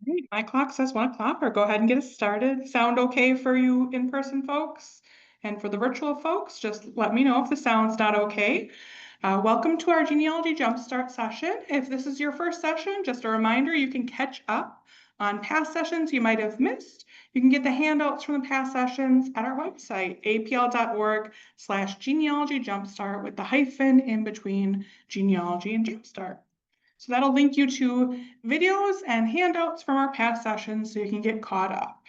Great. My clock says 1 o'clock, or go ahead and get us started. Sound okay for you in-person folks? And for the virtual folks, just let me know if the sound's not okay. Welcome to our genealogy jumpstart session. If this is your first session, just a reminder, you can catch up on past sessions you might have missed. You can get the handouts from the past sessions at our website, apl.org/genealogy jumpstart with the hyphen in between genealogy and jumpstart. So that'll link you to videos and handouts from our past sessions so you can get caught up.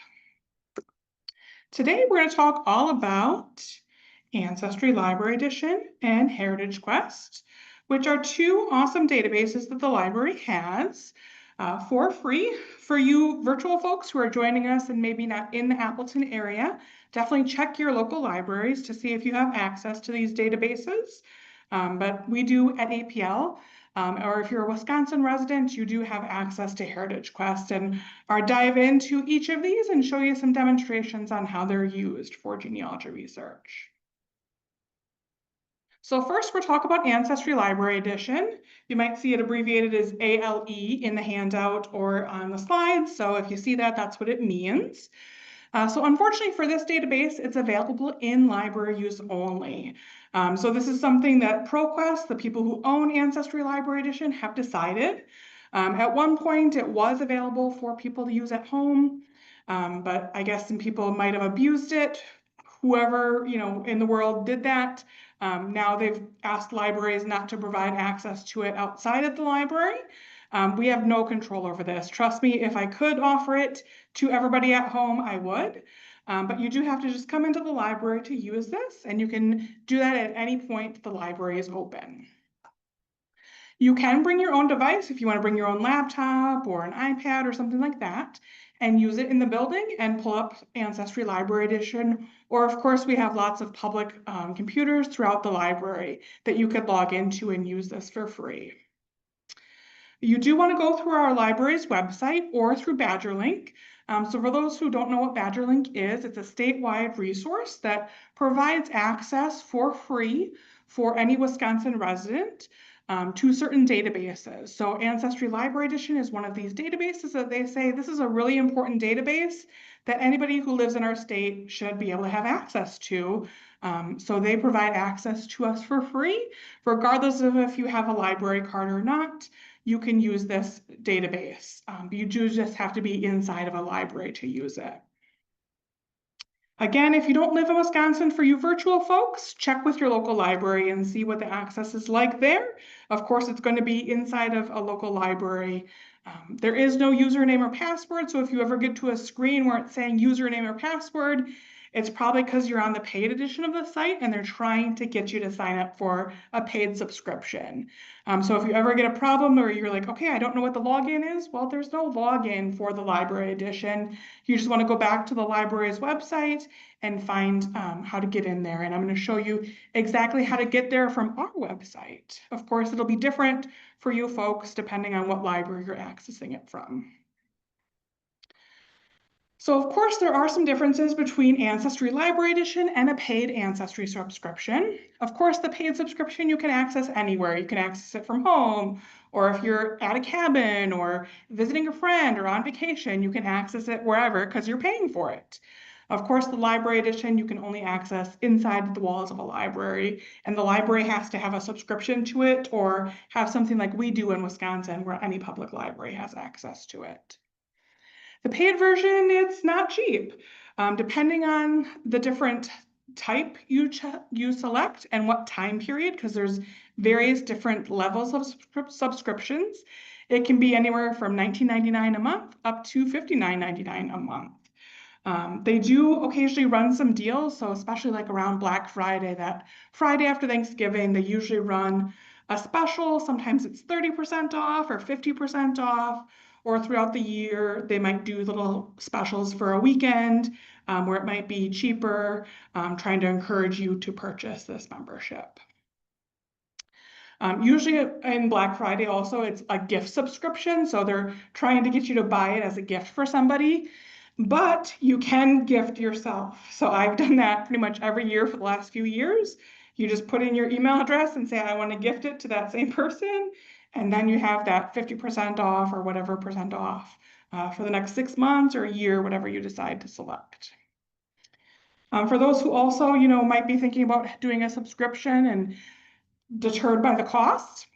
Today, we're going to talk all about Ancestry Library Edition and HeritageQuest, which are two awesome databases that the library has for free. For you virtual folks who are joining us and maybe not in the Appleton area, definitely check your local libraries to see if you have access to these databases. But we do at APL. Or if you're a Wisconsin resident, you do have access to HeritageQuest, and I'll dive into each of these and show you some demonstrations on how they're used for genealogy research. So first, we'll talk about Ancestry Library Edition. You might see it abbreviated as ALE in the handout or on the slides. So if you see that, that's what it means. So unfortunately for this database, it's available in library use only. So this is something that ProQuest, the people who own Ancestry Library Edition, have decided. At one point, it was available for people to use at home, but I guess some people might have abused it. Whoever in the world did that, now they've asked libraries not to provide access to it outside of the library. We have no control over this. Trust me, if I could offer it to everybody at home, I would. But you do have to just come into the library to use this, and you can do that at any point the library is open. You can bring your own device if you want to bring your own laptop or an iPad or something like that and use it in the building and pull up Ancestry Library Edition. Or of course, we have lots of public computers throughout the library that you could log into and use this for free. You do want to go through our library's website or through BadgerLink. So for those who don't know what BadgerLink is, it's a statewide resource that provides access for free for any Wisconsin resident to certain databases. So Ancestry Library Edition is one of these databases that they say this is a really important database that anybody who lives in our state should be able to have access to. So they provide access to us for free, regardless of if you have a library card or not. You can use this database. You do just have to be inside of a library to use it. Again, if you don't live in Wisconsin, for you virtual folks, check with your local library and see what the access is like there. Of course, it's going to be inside of a local library. There is no username or password, so if you ever get to a screen where it's saying username or password, it's probably because you're on the paid edition of the site and they're trying to get you to sign up for a paid subscription. So if you ever get a problem or you're like, okay, I don't know what the login is, well, there's no login for the library edition. You just want to go back to the library's website and find how to get in there. And I'm going to show you exactly how to get there from our website. Of course, it'll be different for you folks depending on what library you're accessing it from. So of course, there are some differences between Ancestry Library Edition and a paid Ancestry subscription. Of course, the paid subscription you can access anywhere. You can access it from home, or if you're at a cabin or visiting a friend or on vacation, you can access it wherever because you're paying for it. Of course, the library edition you can only access inside the walls of a library, and the library has to have a subscription to it or have something like we do in Wisconsin where any public library has access to it. The paid version, it's not cheap. Depending on the different type you select and what time period, because there's various different levels of subscriptions. It can be anywhere from $19.99 a month up to $59.99 a month. They do occasionally run some deals, so especially like around Black Friday, that Friday after Thanksgiving, they usually run a special. Sometimes it's 30% off or 50% off, or throughout the year, they might do little specials for a weekend where it might be cheaper, trying to encourage you to purchase this membership. Usually in Black Friday also, it's a gift subscription, so they're trying to get you to buy it as a gift for somebody. But you can gift yourself. So I've done that pretty much every year for the last few years. You just put in your email address and say, I want to gift it to that same person. And then you have that 50% off or whatever percent off for the next 6 months or a year, whatever you decide to select. For those who also, might be thinking about doing a subscription and deterred by the cost,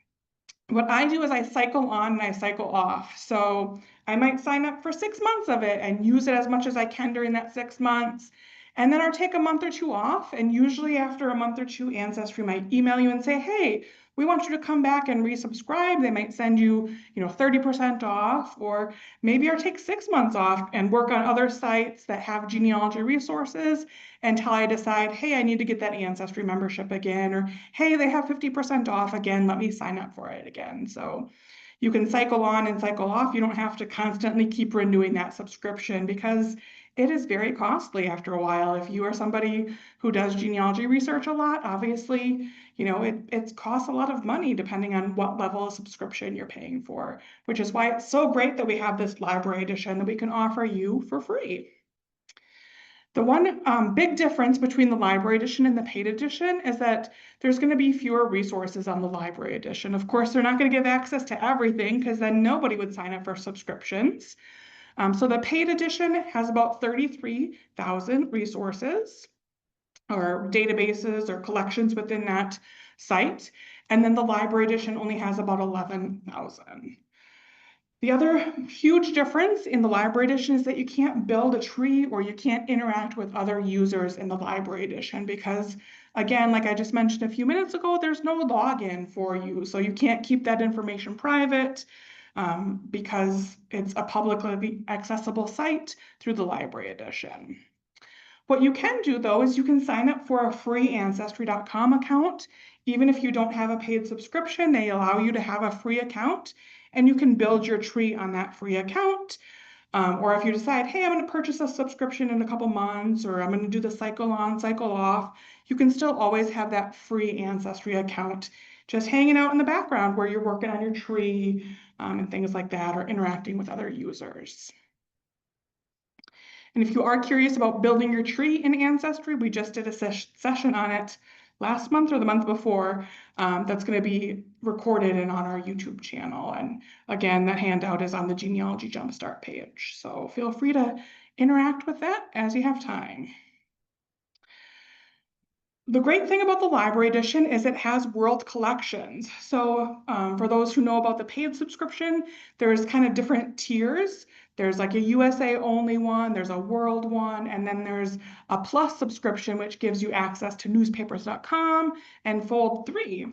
what I do is I cycle on and I cycle off. So I might sign up for 6 months of it and use it as much as I can during that 6 months. And then I'll take a month or two off. And usually after a month or two, Ancestry might email you and say, hey, we want you to come back and resubscribe. They might send you, 30% off, or maybe I'll take 6 months off and work on other sites that have genealogy resources until I decide, hey, I need to get that Ancestry membership again, or hey, they have 50% off again, let me sign up for it again. So you can cycle on and cycle off. You don't have to constantly keep renewing that subscription because it is very costly after a while. If you are somebody who does genealogy research a lot, obviously, it costs a lot of money depending on what level of subscription you're paying for, which is why it's so great that we have this library edition that we can offer you for free. The one big difference between the library edition and the paid edition is that there's going to be fewer resources on the library edition. Of course, they're not going to give access to everything because then nobody would sign up for subscriptions. So the paid edition has about 33,000 resources or databases or collections within that site. And then the library edition only has about 11,000. The other huge difference in the library edition is that you can't build a tree or you can't interact with other users in the library edition because, again, like I just mentioned a few minutes ago, there's no login for you. So you can't keep that information private because it's a publicly accessible site through the library edition. What you can do, though, is you can sign up for a free Ancestry.com account. Even if you don't have a paid subscription, they allow you to have a free account, and you can build your tree on that free account. Or if you decide, hey, I'm going to purchase a subscription in a couple months, or I'm going to do the cycle on, cycle off, you can still always have that free Ancestry account just hanging out in the background where you're working on your tree and things like that, or interacting with other users. And if you are curious about building your tree in Ancestry, we just did a session on it last month or the month before. That's going to be recorded and on our YouTube channel. And again, that handout is on the Genealogy Jumpstart page. So feel free to interact with that as you have time. The great thing about the library edition is it has world collections. So for those who know about the paid subscription, there's kind of different tiers. There's like a USA only one, there's a world one, and then there's a plus subscription, which gives you access to newspapers.com and Fold 3.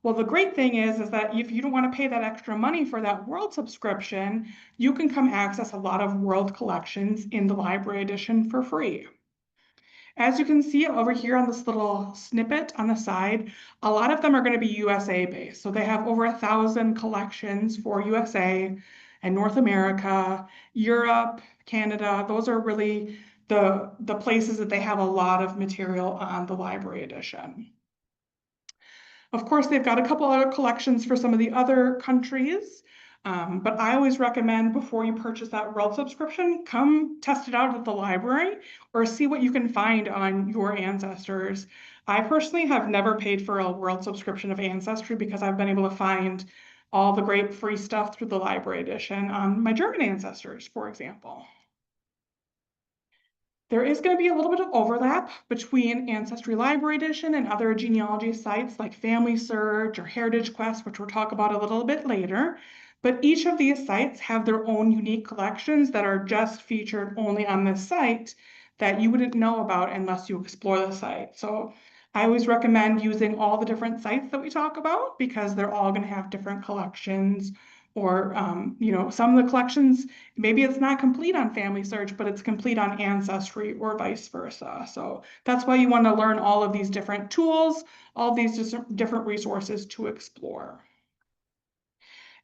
Well, the great thing is that if you don't want to pay that extra money for that world subscription, you can come access a lot of world collections in the library edition for free. As you can see over here on this little snippet on the side, a lot of them are going to be USA based. So they have over 1,000 collections for USA and North America, Europe, Canada. Those are really the places that they have a lot of material on the library edition. Of course, they've got a couple other collections for some of the other countries. But I always recommend before you purchase that world subscription, come test it out at the library or see what you can find on your ancestors. I personally have never paid for a world subscription of Ancestry because I've been able to find all the great free stuff through the library edition on my German ancestors, for example. There is going to be a little bit of overlap between Ancestry Library Edition and other genealogy sites like Family Search or HeritageQuest, which we'll talk about a little bit later. But each of these sites have their own unique collections that are just featured only on this site that you wouldn't know about unless you explore the site. So I always recommend using all the different sites that we talk about because they're all going to have different collections. Or, some of the collections, maybe it's not complete on Family Search, but it's complete on Ancestry or vice versa. So that's why you want to learn all of these different tools, all these different resources to explore.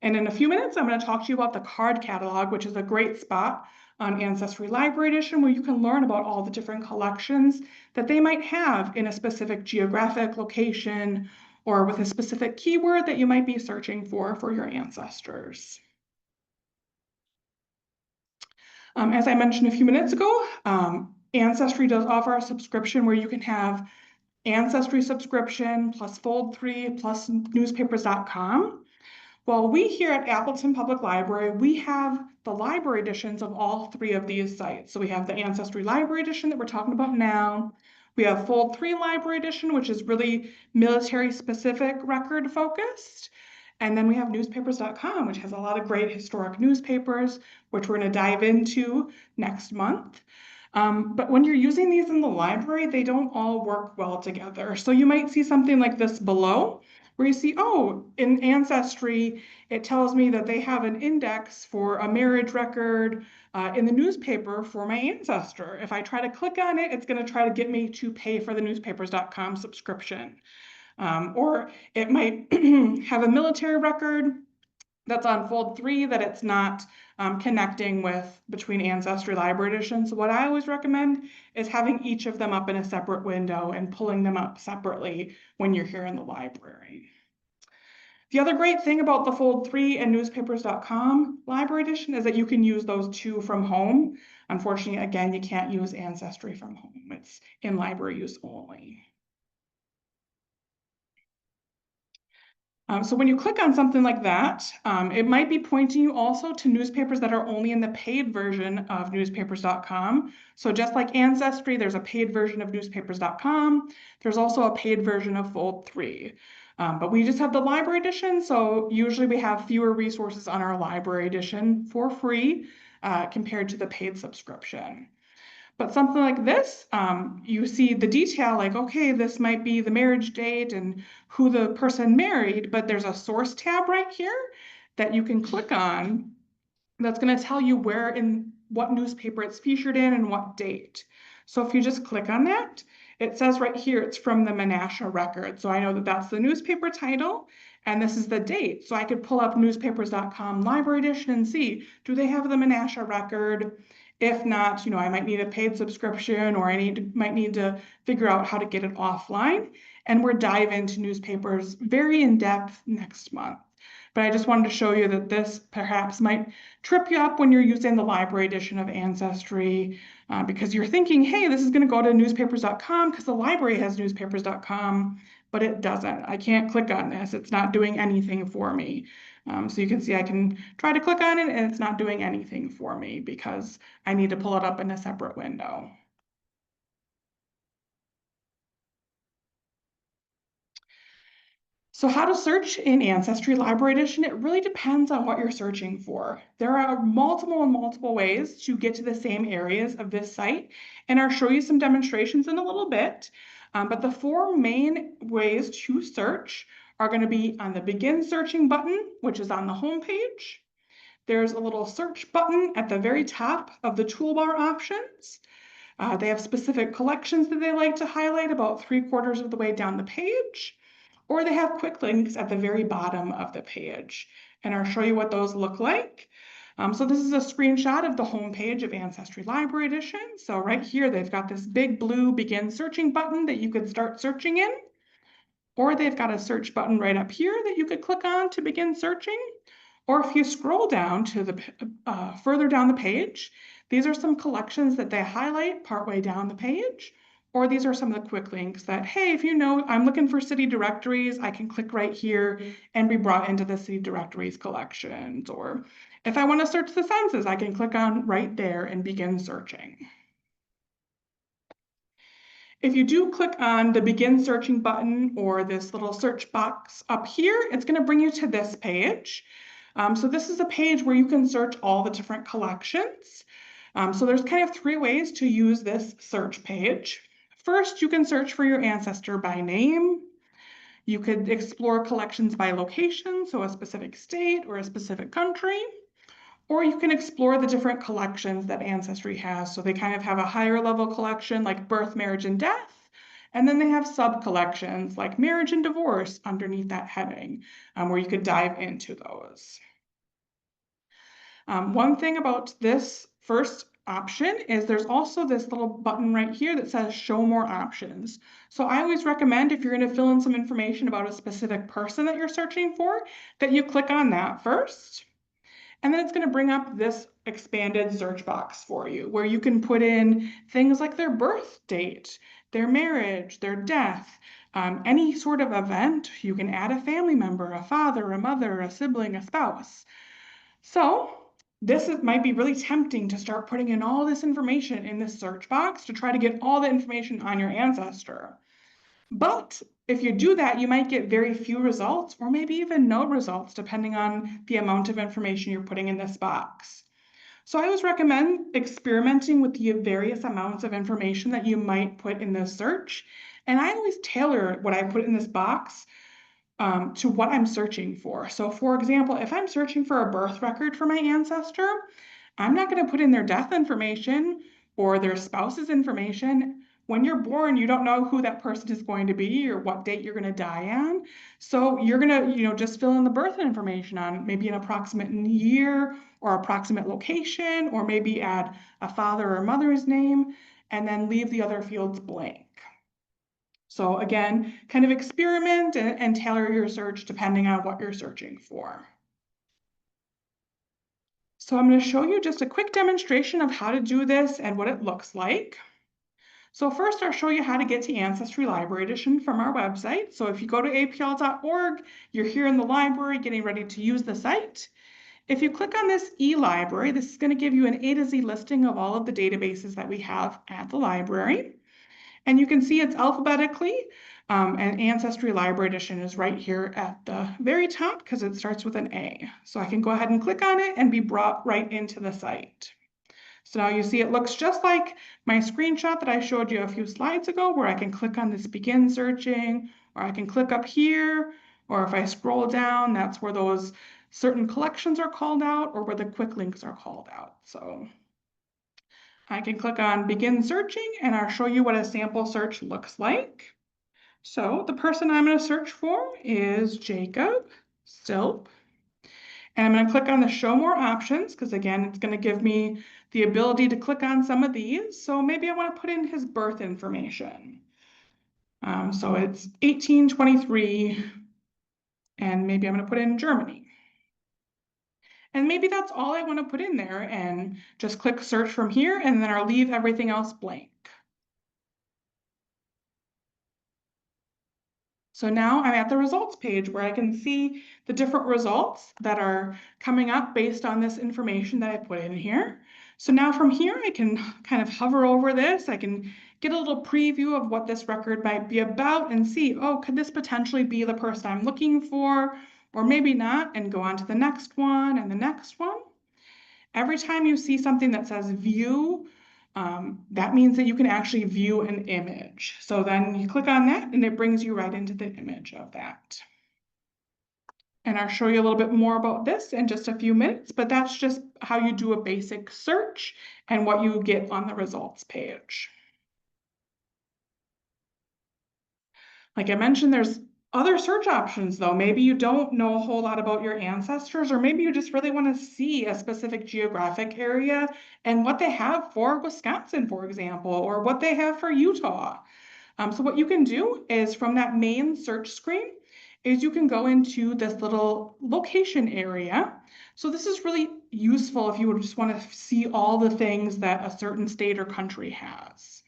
And in a few minutes, I'm going to talk to you about the card catalog, which is a great spot on Ancestry Library Edition where you can learn about all the different collections that they might have in a specific geographic location or with a specific keyword that you might be searching for your ancestors. As I mentioned a few minutes ago, Ancestry does offer a subscription where you can have Ancestry subscription plus Fold 3 plus newspapers.com. Well, we here at Appleton Public Library, we have the library editions of all three of these sites. So we have the Ancestry Library Edition that we're talking about now. We have Fold 3 Library Edition, which is really military-specific record focused. And then we have newspapers.com, which has a lot of great historic newspapers, which we're going to dive into next month. But when you're using these in the library, they don't all work well together. So you might see something like this below, where you see, oh, in Ancestry, it tells me that they have an index for a marriage record in the newspaper for my ancestor. If I try to click on it, it's going to try to get me to pay for the newspapers.com subscription. Or it might have a military record that's on Fold 3 that it's not connecting with between Ancestry Library Edition. So what I always recommend is having each of them up in a separate window and pulling them up separately when you're here in the library. The other great thing about the Fold 3 and newspapers.com library edition is that you can use those two from home. Unfortunately, again, you can't use Ancestry from home. It's in library use only. So when you click on something like that, it might be pointing you also to newspapers that are only in the paid version of newspapers.com. So just like Ancestry, there's a paid version of newspapers.com. There's also a paid version of Fold 3. But we just have the library edition, so usually we have fewer resources on our library edition for free compared to the paid subscription. But something like this, you see the detail like, okay, this might be the marriage date and who the person married, but there's a source tab right here that you can click on that's going to tell you where in what newspaper it's featured in and what date. So if you just click on that, it says right here it's from the Menasha record. So I know that that's the newspaper title and this is the date. So I could pull up newspapers.com library edition and see, do they have the Menasha record? If not, I might need a paid subscription or might need to figure out how to get it offline. And we'll dive into newspapers very in depth next month. But I just wanted to show you that this perhaps might trip you up when you're using the library edition of Ancestry because you're thinking, hey, this is going to go to newspapers.com because the library has newspapers.com, but it doesn't. I can't click on this. It's not doing anything for me. So you can see I can try to click on it and it's not doing anything for me because I need to pull it up in a separate window. So how to search in Ancestry Library Edition, it really depends on what you're searching for. There are multiple ways to get to the same areas of this site, and I'll show you some demonstrations in a little bit. But the four main ways to search are going to be on the Begin Searching button, which is on the home page. There's a little search button at the very top of the toolbar options. They have specific collections that they like to highlight about 3/4 of the way down the page, or they have quick links at the very bottom of the page. And I'll show you what those look like. So this is a screenshot of the home page of Ancestry Library Edition. So right here, they've got this big blue Begin Searching button that you could start searching in, or they've got a search button right up here that you could click on to begin searching. Or if you scroll down to the further down the page, these are some collections that they highlight partway down the page. Or these are some of the quick links that, hey, if I'm looking for city directories, I can click right here and be brought into the city directories collections. Or if I want to search the census, I can click on right there and begin searching. If you do click on the Begin Searching button or this little search box up here, it's going to bring you to this page. So this is a page where you can search all the different collections. So there's kind of three ways to use this search page. First, you can search for your ancestor by name. You could explore collections by location, so a specific state or a specific country. Or you can explore the different collections that Ancestry has. So they kind of have a higher level collection like birth, marriage, and death. And then they have sub-collections like marriage and divorce underneath that heading, where you could dive into those. One thing about this first option is there's also this little button right here that says show more options. So I always recommend if you're going to fill in some information about a specific person that you're searching for, that you click on that first. And then it's going to bring up this expanded search box for you, where you can put in things like their birth date, their marriage, their death, Any sort of event, you can add a family member, a father, a mother, a sibling, a spouse. So might be really tempting to start putting in all this information in this search box to try to get all the information on your ancestor. But if you do that, you might get very few results or maybe even no results, depending on the amount of information you're putting in this box. So I always recommend experimenting with the various amounts of information that you might put in this search. And I always tailor what I put in this box to what I'm searching for. So for example, if I'm searching for a birth record for my ancestor, I'm not going to put in their death information or their spouse's information. When you're born, you don't know who that person is going to be or what date you're going to die on. So you're going to, just fill in the birth information on maybe an approximate year or approximate location, or maybe add a father or mother's name, and then leave the other fields blank. So again, kind of experiment and tailor your search depending on what you're searching for. So I'm going to show you just a quick demonstration of how to do this and what it looks like. So first, I'll show you how to get to Ancestry Library Edition from our website. So if you go to apl.org, you're here in the library getting ready to use the site. If you click on this e-library, this is going to give you an A to Z listing of all of the databases that we have at the library. And you can see it's alphabetically, and Ancestry Library Edition is right here at the very top because it starts with an A. So I can go ahead and click on it and be brought right into the site. So now you see it looks just like my screenshot that I showed you a few slides ago, where I can click on this begin searching, or I can click up here, or if I scroll down, that's where those certain collections are called out or where the quick links are called out. So I can click on begin searching and I'll show you what a sample search looks like. So the person I'm going to search for is Jacob Stilp. And I'm going to click on the show more options because again, it's going to give me the ability to click on some of these. So maybe I want to put in his birth information. So it's 1823 and maybe I'm going to put in Germany. And maybe that's all I want to put in there and just click search from here and then I'll leave everything else blank. So now I'm at the results page where I can see the different results that are coming up based on this information that I put in here. So now from here, I can kind of hover over this. I can get a little preview of what this record might be about and see, oh, could this potentially be the person I'm looking for? Or maybe not, and go on to the next one and the next one. Every time you see something that says view, that means that you can actually view an image. So then you click on that and it brings you right into the image of that. And I'll show you a little bit more about this in just a few minutes, but that's just how you do a basic search and what you get on the results page. Like I mentioned, there's other search options though. Maybe you don't know a whole lot about your ancestors, or maybe you just really want to see a specific geographic area and what they have for Wisconsin, for example, or what they have for Utah. So what you can do is from that main search screen is you can go into this little location area. So this is really useful if you would just want to see all the things that a certain state or country has.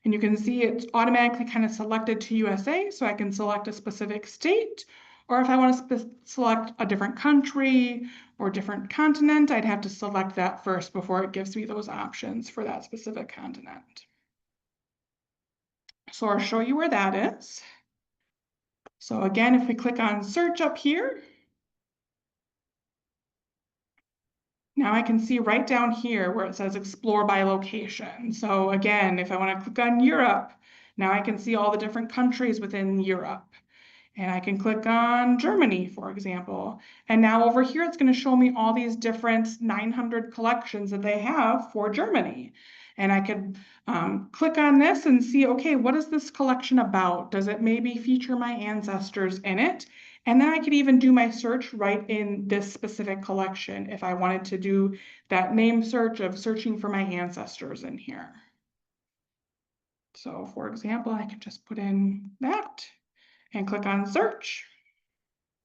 And you can see it's automatically kind of selected to USA, so I can select a specific state, or if I want to select a different country or different continent, I'd have to select that first before it gives me those options for that specific continent. So I'll show you where that is. So again, if we click on search up here, now I can see right down here where it says explore by location. So again, if I want to click on Europe, now I can see all the different countries within Europe. And I can click on Germany, for example. And now over here, it's going to show me all these different 900 collections that they have for Germany. And I could click on this and see, okay, what is this collection about? Does it maybe feature my ancestors in it? And then I could even do my search right in this specific collection if I wanted to do that name search of searching for my ancestors in here. So for example, I could just put in that and click on search.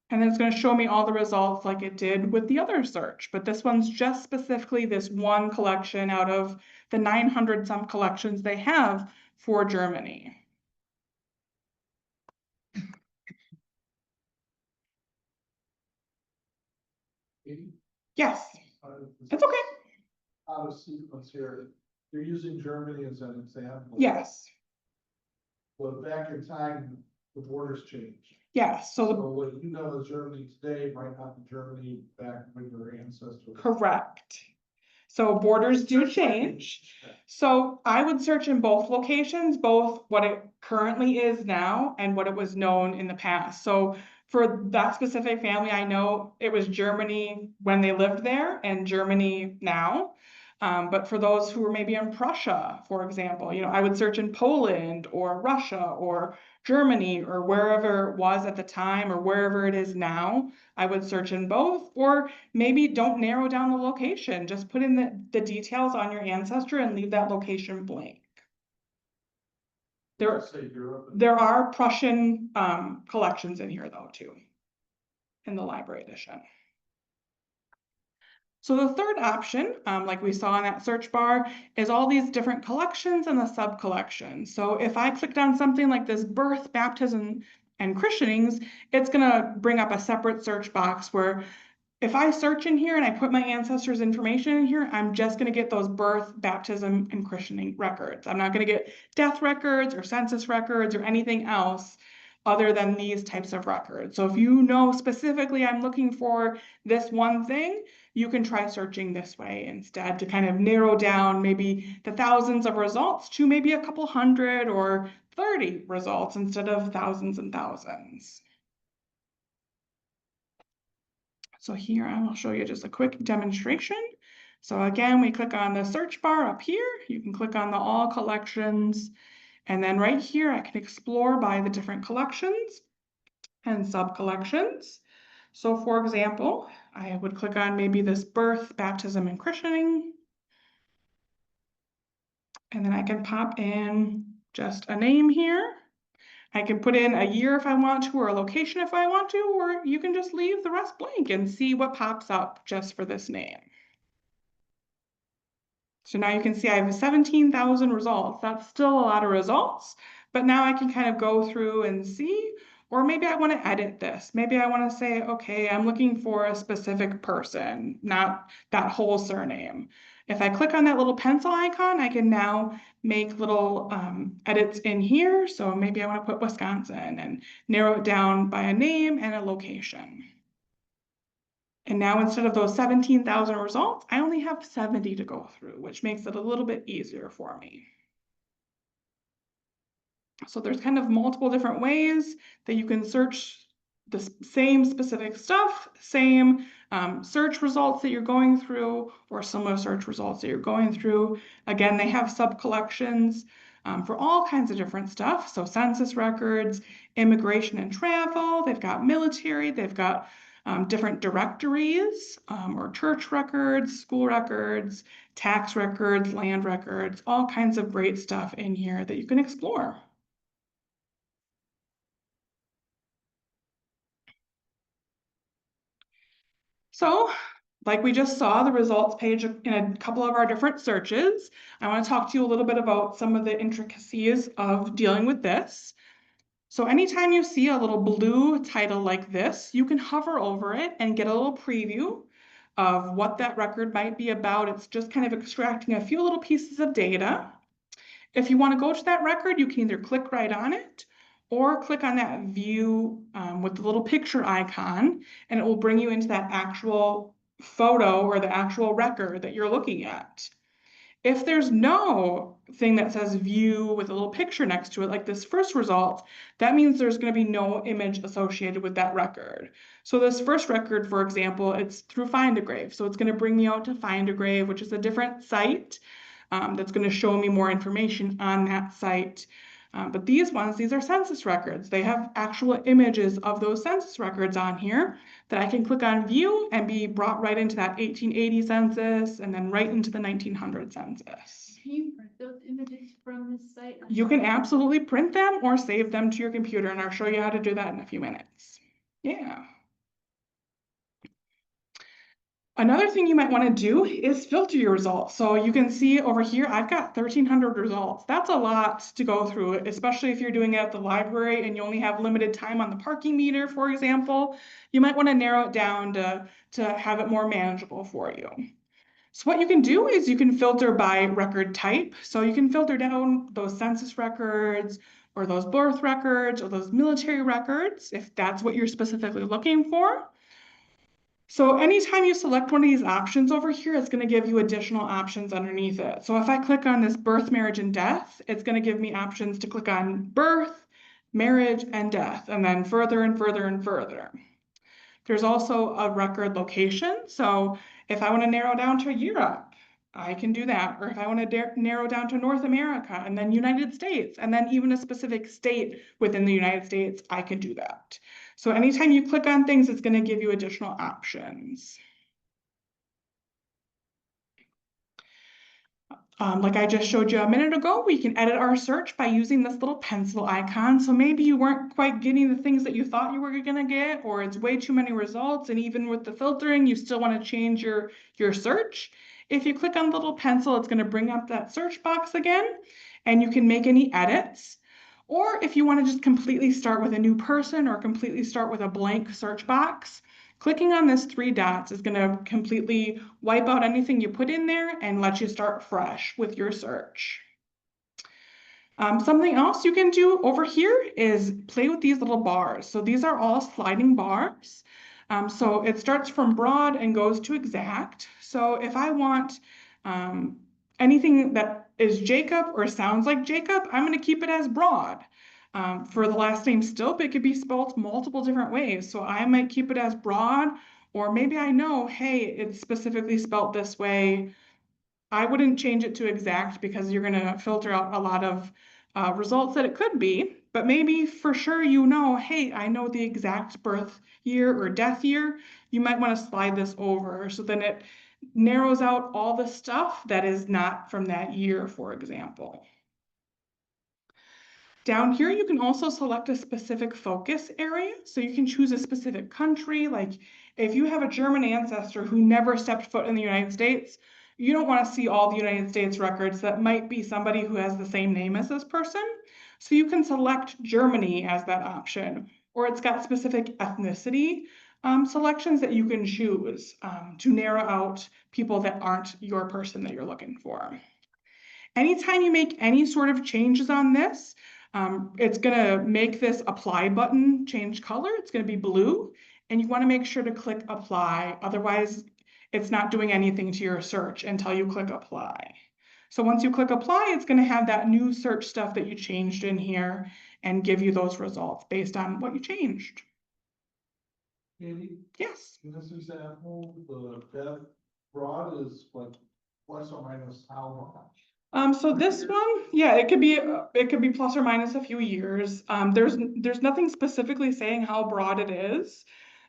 And then it's going to show me all the results like it did with the other search. But this one's just specifically this one collection out of the 900 some collections they have for Germany. Yes, it's okay. Out of sequence here, you're using Germany as an example. Yes, Well, back in time, the borders changed. yes, So what you know as Germany today might not be Germany back when your ancestors. correct. So borders do change. So I would search in both locations, both what it currently is now and what it was known in the past. So for that specific family, I know it was Germany when they lived there and Germany now. But for those who were maybe in Prussia, for example, I would search in Poland or Russia or Germany or wherever it was at the time or wherever it is now. I would search in both, or maybe don't narrow down the location. Just put in the details on your ancestor and leave that location blank. There are Prussian collections in here though too, in the library edition. So the third option, like we saw in that search bar, is all these different collections and the sub-collections. So if I clicked on something like this birth, baptism, and christenings, it's gonna bring up a separate search box where if I search in here and I put my ancestors' information in here, I'm just gonna get those birth, baptism, and christening records. I'm not gonna get death records or census records or anything else other than these types of records. So if you know specifically I'm looking for this one thing, you can try searching this way instead to kind of narrow down maybe the thousands of results to maybe a couple hundred or 30 results instead of thousands and thousands. So here I will show you just a quick demonstration. So again, we click on the search bar up here. You can click on the all collections. And then right here, I can explore by the different collections and sub-collections. So for example, I would click on maybe this birth, baptism, and christening. And then I can pop in just a name here. I can put in a year if I want to, or a location if I want to, or you can just leave the rest blank and see what pops up just for this name. So now you can see I have 17,000 results. That's still a lot of results, but now I can kind of go through and see, or maybe I want to edit this. Maybe I want to say, okay, I'm looking for a specific person, not that whole surname. If I click on that little pencil icon, I can now make little edits in here. So maybe I want to put Wisconsin and narrow it down by a name and a location. And now instead of those 17,000 results, I only have 70 to go through, which makes it a little bit easier for me. So there's kind of multiple different ways that you can search the same specific stuff, same search results that you're going through, or similar search results that you're going through. Again, they have sub-collections for all kinds of different stuff. So census records, immigration and travel, they've got military, they've got different directories or church records, school records, tax records, land records, all kinds of great stuff in here that you can explore. So, like we just saw the results page in a couple of our different searches, I want to talk to you a little bit about some of the intricacies of dealing with this. So anytime you see a little blue title like this, you can hover over it and get a little preview of what that record might be about. It's just kind of extracting a few little pieces of data. If you want to go to that record, you can either click right on it or click on that view with the little picture icon, and it will bring you into that actual photo or the actual record that you're looking at. If there's no thing that says view with a little picture next to it, like this first result, that means there's going to be no image associated with that record. So this first record, for example, it's through Find a Grave. So it's going to bring me out to Find a Grave, which is a different site that's going to show me more information on that site. But these ones, these are census records. They have actual images of those census records on here that I can click on view and be brought right into that 1880 census and then right into the 1900 census. Can you print those images from this site? You can absolutely print them or save them to your computer, and I'll show you how to do that in a few minutes. Yeah. Another thing you might want to do is filter your results. So you can see over here, I've got 1,300 results. That's a lot to go through, especially if you're doing it at the library and you only have limited time on the parking meter, for example. You might want to narrow it down to have it more manageable for you. So what you can do is you can filter by record type. So you can filter down those census records or those birth records or those military records, if that's what you're specifically looking for. So anytime you select one of these options over here, it's going to give you additional options underneath it. So if I click on this birth, marriage, and death, it's going to give me options to click on birth, marriage, and death, and then further and further and further. There's also a record location. So if I want to narrow down to Europe, I can do that. Or if I want to narrow down to North America and then United States, and then even a specific state within the United States, I can do that. So anytime you click on things, it's going to give you additional options. Like I just showed you a minute ago, we can edit our search by using this little pencil icon. So maybe you weren't quite getting the things that you thought you were going to get, or it's way too many results. And even with the filtering, you still want to change your search. If you click on the little pencil, it's going to bring up that search box again, and you can make any edits. Or if you want to just completely start with a new person or completely start with a blank search box, clicking on this 3 dots is going to completely wipe out anything you put in there and let you start fresh with your search. Something else you can do over here is play with these little bars. So these are all sliding bars. So it starts from broad and goes to exact. So if I want anything that is Jacob or sounds like Jacob, I'm going to keep it as broad. For the last name Stilp, it could be spelled multiple different ways. So I might keep it as broad, or maybe I know, hey, it's specifically spelled this way. I wouldn't change it to exact because you're going to filter out a lot of results that it could be. But maybe for sure you know, hey, I know the exact birth year or death year. You might want to slide this over. So then it narrows out all the stuff that is not from that year, for example. Down here, you can also select a specific focus area. So you can choose a specific country. Like if you have a German ancestor who never stepped foot in the United States, you don't want to see all the United States records that might be somebody who has the same name as this person. So you can select Germany as that option, or it's got specific ethnicity selections that you can choose to narrow out people that aren't your person that you're looking for. Anytime you make any sort of changes on this, it's going to make this apply button change color. It's going to be blue, and you want to make sure to click apply. Otherwise, it's not doing anything to your search until you click apply. So once you click apply, it's going to have that new search stuff that you changed in here and give you those results based on what you changed. Andy, Yes. in this example, the death broad is like plus or minus how much? So this one, yeah, it could be plus or minus a few years. There's nothing specifically saying how broad it is.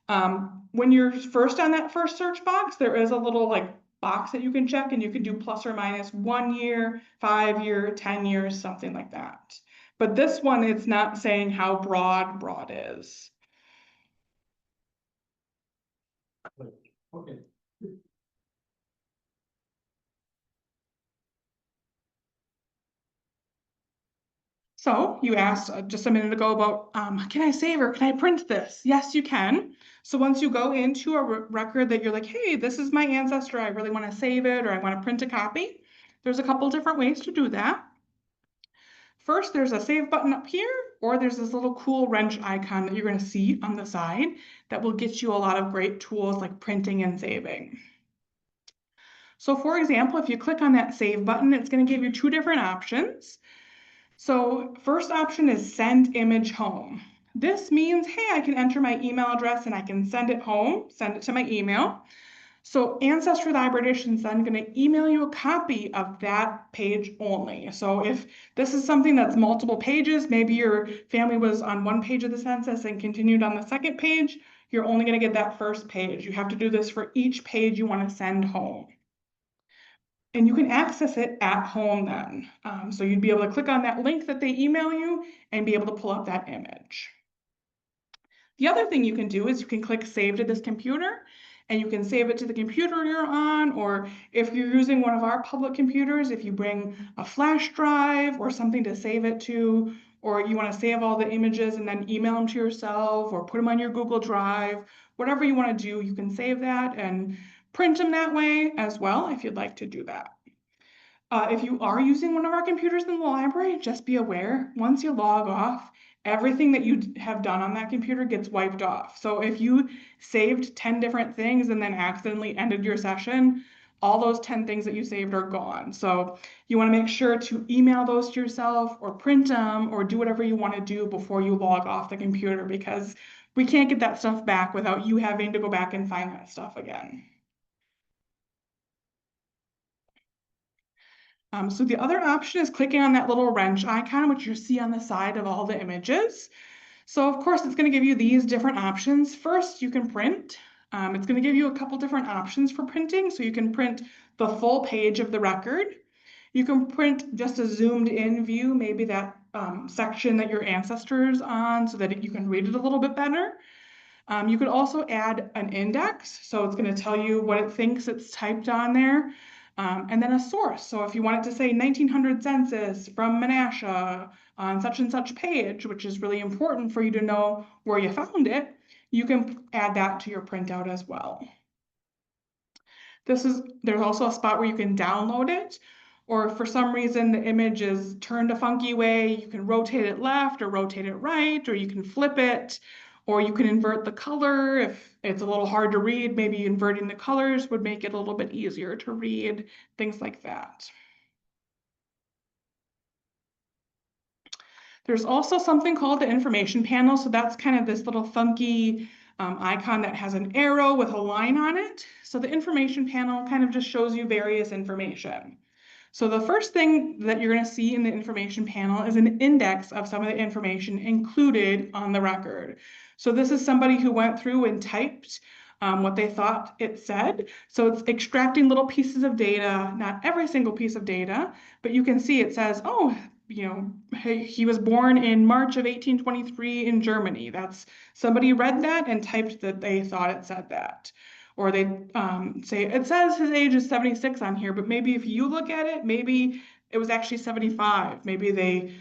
When you're first on that first search box, there is a little like box that you can check, and you can do plus or minus 1 year, 5 year, 10 years, something like that. But this one, it's not saying how broad is. Okay. So you asked just a minute ago about, can I save or can I print this? Yes, you can. So once you go into a record that you're like, hey, this is my ancestor, I really want to save it, or I want to print a copy, there's a couple different ways to do that. First, there's a save button up here, or there's this little cool wrench icon that you're going to see on the side that will get you a lot of great tools like printing and saving. So for example, if you click on that save button, it's going to give you 2 different options. So first option is send image home. This means, hey, I can enter my email address and I can send it home, send it to my email. So Ancestry Library Edition is then going to email you a copy of that page only. So if this is something that's multiple pages, maybe your family was on 1 page of the census and continued on the 2nd page, you're only going to get that first page. You have to do this for each page you want to send home. And you can access it at home then. So you'd be able to click on that link that they email you and be able to pull up that image. The other thing you can do is you can click Save to this computer, and you can save it to the computer you're on, or if you're using one of our public computers, if you bring a flash drive or something to save it to, or you want to save all the images and then email them to yourself or put them on your Google Drive, whatever you want to do, you can save that and print them that way as well if you'd like to do that. If you are using one of our computers in the library, just be aware, once you log off, everything that you have done on that computer gets wiped off. So if you saved 10 different things and then accidentally ended your session, all those 10 things that you saved are gone. So you want to make sure to email those to yourself or print them or do whatever you want to do before you log off the computer, because we can't get that stuff back without you having to go back and find that stuff again. So the other option is clicking on that little wrench icon, which you see on the side of all the images. So of course, it's going to give you these different options. First, you can print. It's going to give you a couple different options for printing. So you can print the full page of the record. You can print just a zoomed in view, maybe that section that your ancestor's on, so that you can read it a little bit better. You could also add an index. So it's going to tell you what it thinks it's typed on there. And then a source. So if you want it to say 1900 census from Menasha on such and such page, which is really important for you to know where you found it, you can add that to your printout as well. There's also a spot where you can download it, or if for some reason the image is turned a funky way, you can rotate it left or rotate it right, or you can flip it, or you can invert the color. If it's a little hard to read, maybe inverting the colors would make it a little bit easier to read, things like that. There's also something called the information panel. So that's kind of this little funky icon that has an arrow with a line on it. So the information panel kind of just shows you various information. So the first thing that you're going to see in the information panel is an index of some of the information included on the record. So this is somebody who went through and typed what they thought it said. So it's extracting little pieces of data, not every single piece of data, but you can see it says, oh, you know, he was born in March of 1823 in Germany. That's somebody read that and typed that they thought it said that. Or they say, it says his age is 76 on here, but maybe if you look at it, maybe it was actually 75. Maybe they,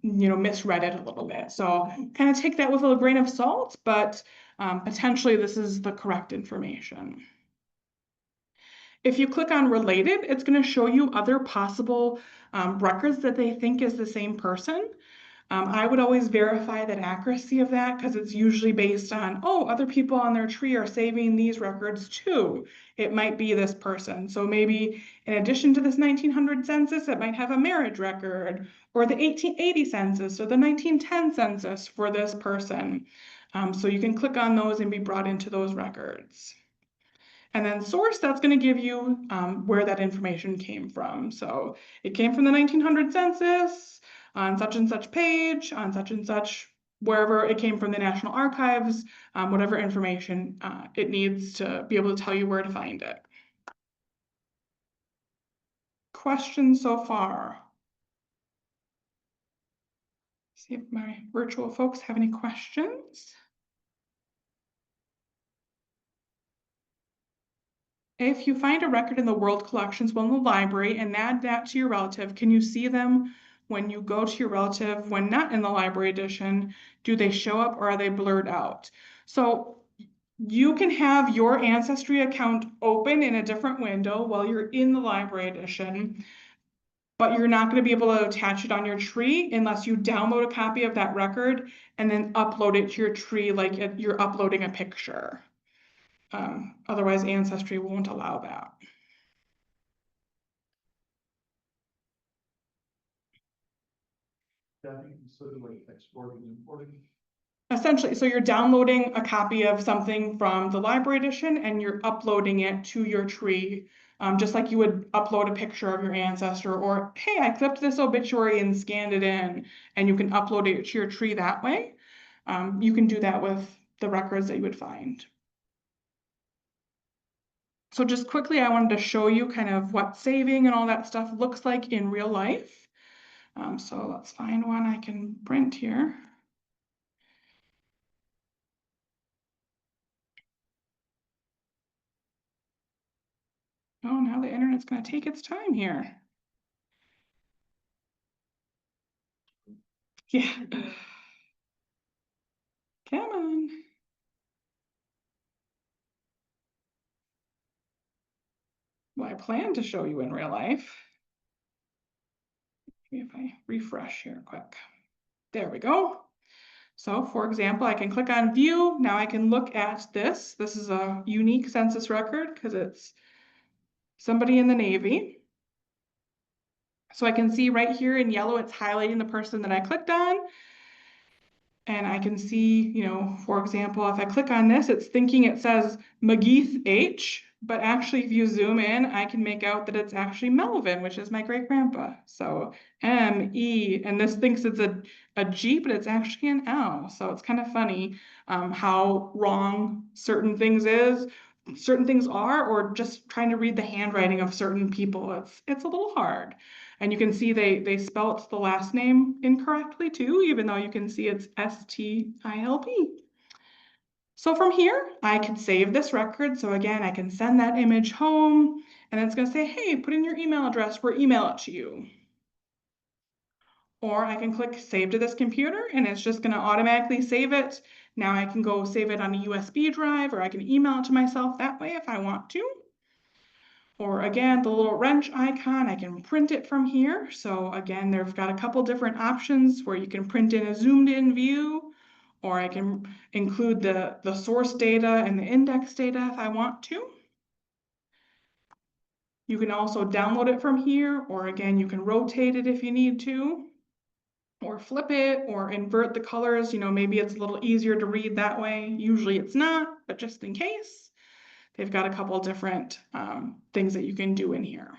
you know, misread it a little bit. So kind of take that with a grain of salt, but potentially this is the correct information. If you click on related, it's going to show you other possible records that they think is the same person. I would always verify that accuracy of that, because it's usually based on, oh, other people on their tree are saving these records too. It might be this person. So maybe in addition to this 1900 census, it might have a marriage record, or the 1880 census, or the 1910 census for this person. So you can click on those and be brought into those records. And then source, that's going to give you where that information came from. So it came from the 1900 census on such and such page, on such and such, wherever it came from, the National Archives, whatever information it needs to be able to tell you where to find it. Questions so far? See if my virtual folks have any questions. If you find a record in the World Collections in the library and add that to your relative, can you see them when you go to your relative when not in the library edition? Do they show up or are they blurred out? So you can have your Ancestry account open in a different window while you're in the library edition, but you're not going to be able to attach it on your tree unless you download a copy of that record and then upload it to your tree like you're uploading a picture. Otherwise, Ancestry won't allow that. Exporting and importing. Essentially, so you're downloading a copy of something from the library edition and you're uploading it to your tree, just like you would upload a picture of your ancestor, or, hey, I clipped this obituary and scanned it in, and you can upload it to your tree that way. You can do that with the records that you would find. So just quickly, I wanted to show you kind of what saving and all that stuff looks like in real life. So let's find one I can print here. Oh, now the internet's going to take its time here. Yeah. Come on. Well, I plan to show you in real life. Maybe if I refresh here quick. There we go. So for example, I can click on view. Now I can look at this. This is a unique census record because it's somebody in the Navy. So I can see right here in yellow, it's highlighting the person that I clicked on. And I can see, you know, for example, if I click on this, it's thinking it says McGeeth H, but actually if you zoom in, I can make out that it's actually Melvin, which is my great grandpa. So M-E, and this thinks it's a G, but it's actually an L. So it's kind of funny how wrong certain things are, or just trying to read the handwriting of certain people. It's a little hard. And you can see they spelt the last name incorrectly too, even though you can see it's S-T-I-L-P. So from here, I can save this record. So again, I can send that image home, and then it's going to say, hey, put in your email address, we'll email it to you. Or I can click save to this computer, and it's just going to automatically save it. Now I can go save it on a USB drive, or I can email it to myself that way if I want to. Or again, the little wrench icon, I can print it from here. So again, they've got a couple different options where you can print in a zoomed in view, or I can include the source data and the index data if I want to. You can also download it from here, or again, you can rotate it if you need to, or flip it, or invert the colors. You know, maybe it's a little easier to read that way. Usually it's not, but just in case. They've got a couple different things that you can do in here.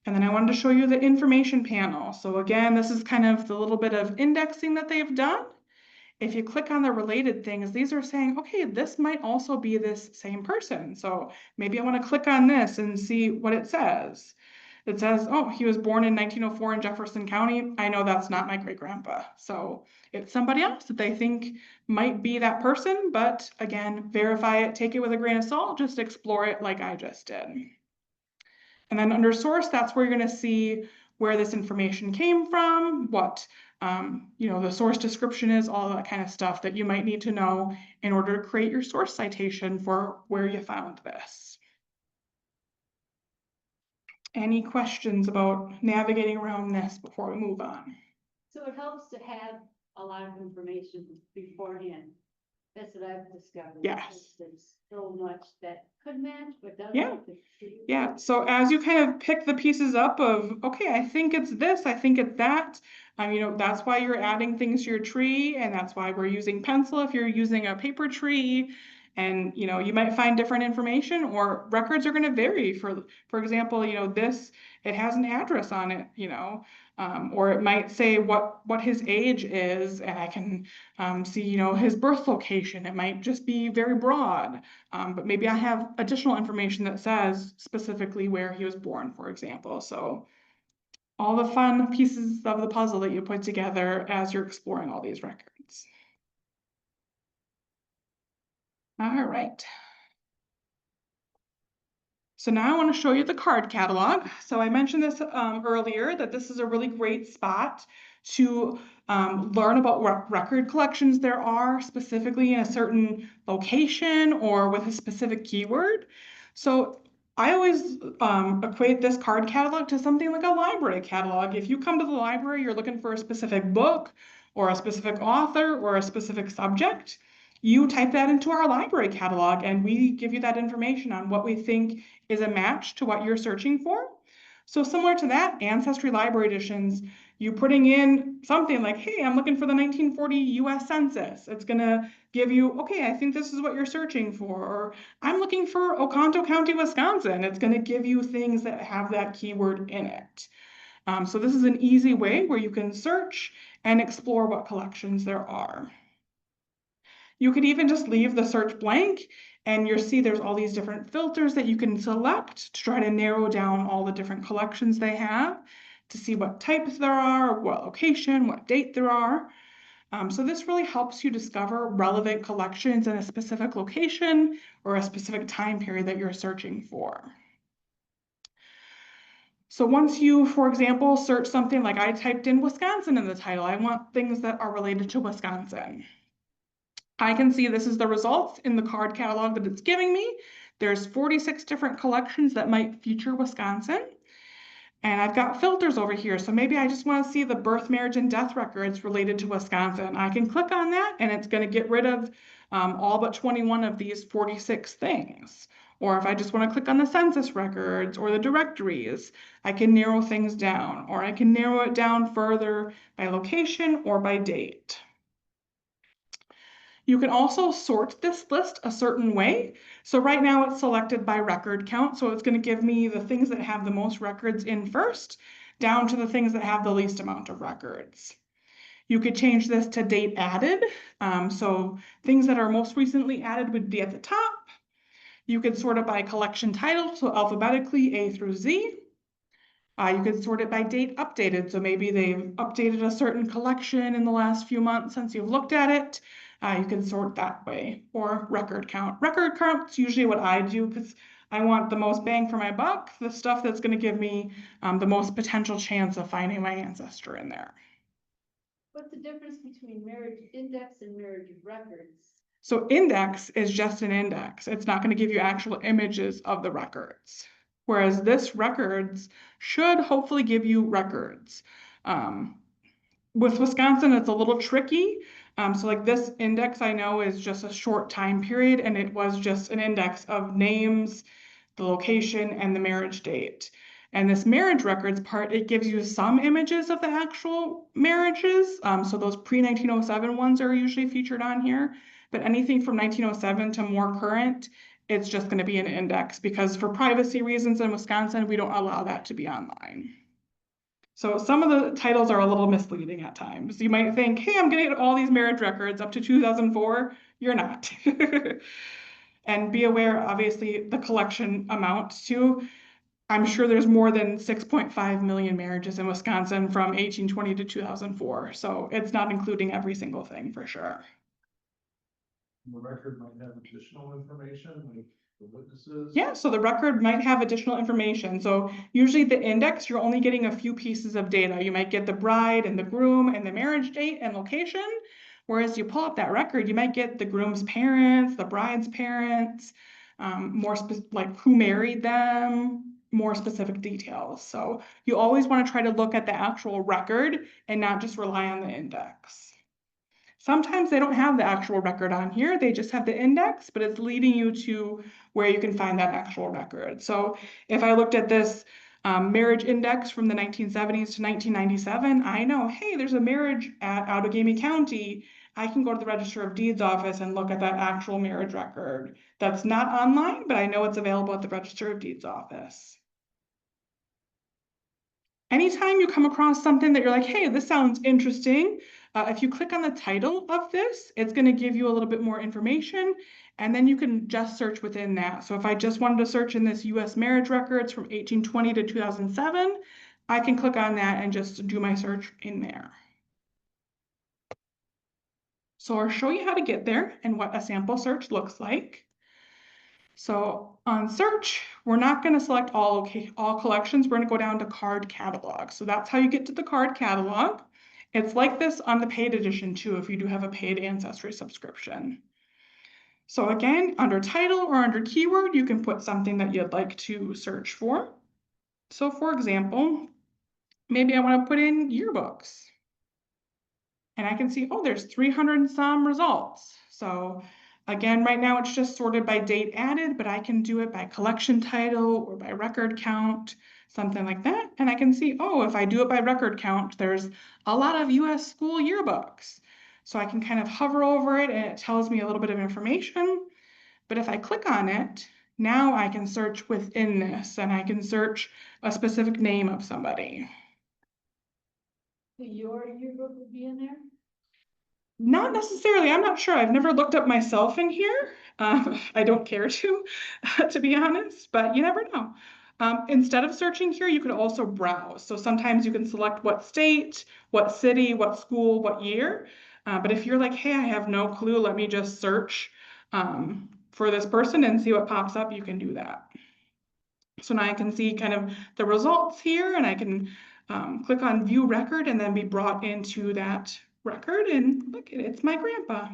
And then I wanted to show you the information panel. So again, this is kind of the little bit of indexing that they've done. If you click on the related things, these are saying, okay, this might also be this same person. So maybe I want to click on this and see what it says. It says, oh, he was born in 1904 in Jefferson County. I know that's not my great grandpa. So it's somebody else that they think might be that person. But again, verify it, take it with a grain of salt, just explore it like I just did. And then under source, that's where you're going to see where this information came from, what you know, the source description is, all that kind of stuff that you might need to know in order to create your source citation for where you found this. Any questions about navigating around this before we move on? So it helps to have a lot of information beforehand. That's what I've discovered. Yes. There's so much that could match, but doesn't. Yeah. Yeah, so as you kind of pick the pieces up of, okay, I think it's this, I think it's that, you know, that's why you're adding things to your tree, and that's why we're using pencil if you're using a paper tree. And, you know, you might find different information, or records are going to vary. For example, you know, this, it has an address on it, you know, or it might say what his age is, and I can see, you know, his birth location. It might just be very broad, but maybe I have additional information that says specifically where he was born, for example. So all the fun pieces of the puzzle that you put together as you're exploring all these records. All right. So now I want to show you the card catalog. So I mentioned this earlier, that this is a really great spot to learn about what record collections there are, specifically in a certain location or with a specific keyword. So I always equate this card catalog to something like a library catalog. If you come to the library, you're looking for a specific book or a specific author or a specific subject, you type that into our library catalog, and we give you that information on what we think is a match to what you're searching for. So similar to that, Ancestry Library Editions, you putting in something like, hey, I'm looking for the 1940 US Census. It's gonna give you, okay, I think this is what you're searching for. Or I'm looking for Oconto County, Wisconsin. It's gonna give you things that have that keyword in it. So this is an easy way where you can search and explore what collections there are. You could even just leave the search blank, and you'll see there's all these different filters that you can select to try to narrow down all the different collections they have, to see what types there are, what location, what date there are. So this really helps you discover relevant collections in a specific location or a specific time period that you're searching for. So once you, for example, search something like I typed in Wisconsin in the title, I want things that are related to Wisconsin. I can see this is the results in the card catalog that it's giving me. There's 46 different collections that might feature Wisconsin. And I've got filters over here. So maybe I just want to see the birth, marriage, and death records related to Wisconsin. I can click on that and it's going to get rid of all but 21 of these 46 things. Or if I just want to click on the census records or the directories, I can narrow things down, or I can narrow it down further by location or by date. You can also sort this list a certain way. So right now it's selected by record count. So it's going to give me the things that have the most records in first, down to the things that have the least amount of records. You could change this to date added. So things that are most recently added would be at the top. You could sort it by collection title, so alphabetically A through Z. You could sort it by date updated. So maybe they've updated a certain collection in the last few months since you've looked at it. You can sort that way, or record count. Record count's usually what I do because I want the most bang for my buck, the stuff that's going to give me the most potential chance of finding my ancestor in there. What's the difference between marriage index and marriage records? So index is just an index. It's not going to give you actual images of the records. Whereas this records should hopefully give you records. With Wisconsin, it's a little tricky. So like this index I know is just a short time period, and it was just an index of names, the location, and the marriage date. And this marriage records part, it gives you some images of the actual marriages. So those pre-1907 ones are usually featured on here. But anything from 1907 to more current, it's just going to be an index because for privacy reasons in Wisconsin, we don't allow that to be online. So some of the titles are a little misleading at times. You might think, hey, I'm getting all these marriage records up to 2004. You're not. And be aware, obviously, the collection amount too. I'm sure there's more than 6.5 million marriages in Wisconsin from 1820 to 2004. So it's not including every single thing for sure. The record might have additional information, like the witnesses. Yeah, so the record might have additional information. So usually the index, you're only getting a few pieces of data. You might get the bride and the groom and the marriage date and location. Whereas you pull up that record, you might get the groom's parents, the bride's parents, more like who married them, more specific details. So you always want to try to look at the actual record and not just rely on the index. Sometimes they don't have the actual record on here. They just have the index, but it's leading you to where you can find that actual record. So if I looked at this marriage index from the 1970s to 1997, I know, hey, there's a marriage at Outagamie County. I can go to the Register of Deeds office and look at that actual marriage record. That's not online, but I know it's available at the Register of Deeds office. Anytime you come across something that you're like, hey, this sounds interesting, if you click on the title of this, it's going to give you a little bit more information, and then you can just search within that. So if I just wanted to search in this U.S. marriage records from 1820 to 2007, I can click on that and just do my search in there. So I'll show you how to get there and what a sample search looks like. So on search, we're not going to select all collections. We're going to go down to card catalog. So that's how you get to the card catalog. It's like this on the paid edition too, if you do have a paid Ancestry subscription. So again, under title or under keyword, you can put something that you'd like to search for. So for example, maybe I want to put in yearbooks. And I can see, oh, there's 300 and some results. So again, right now it's just sorted by date added, but I can do it by collection title or by record count, something like that. And I can see, oh, if I do it by record count, there's a lot of US school yearbooks. So I can kind of hover over it and it tells me a little bit of information. But if I click on it, now I can search within this and I can search a specific name of somebody. Your yearbook would be in there? Not necessarily. I'm not sure. I've never looked up myself in here. I don't care to be honest, but you never know. Instead of searching here, you could also browse. So sometimes you can select what state, what city, what school, what year. But if you're like, hey, I have no clue, let me just search for this person and see what pops up, you can do that. So now I can see kind of the results here, and I can click on view record and then be brought into that record, and look, it's my grandpa.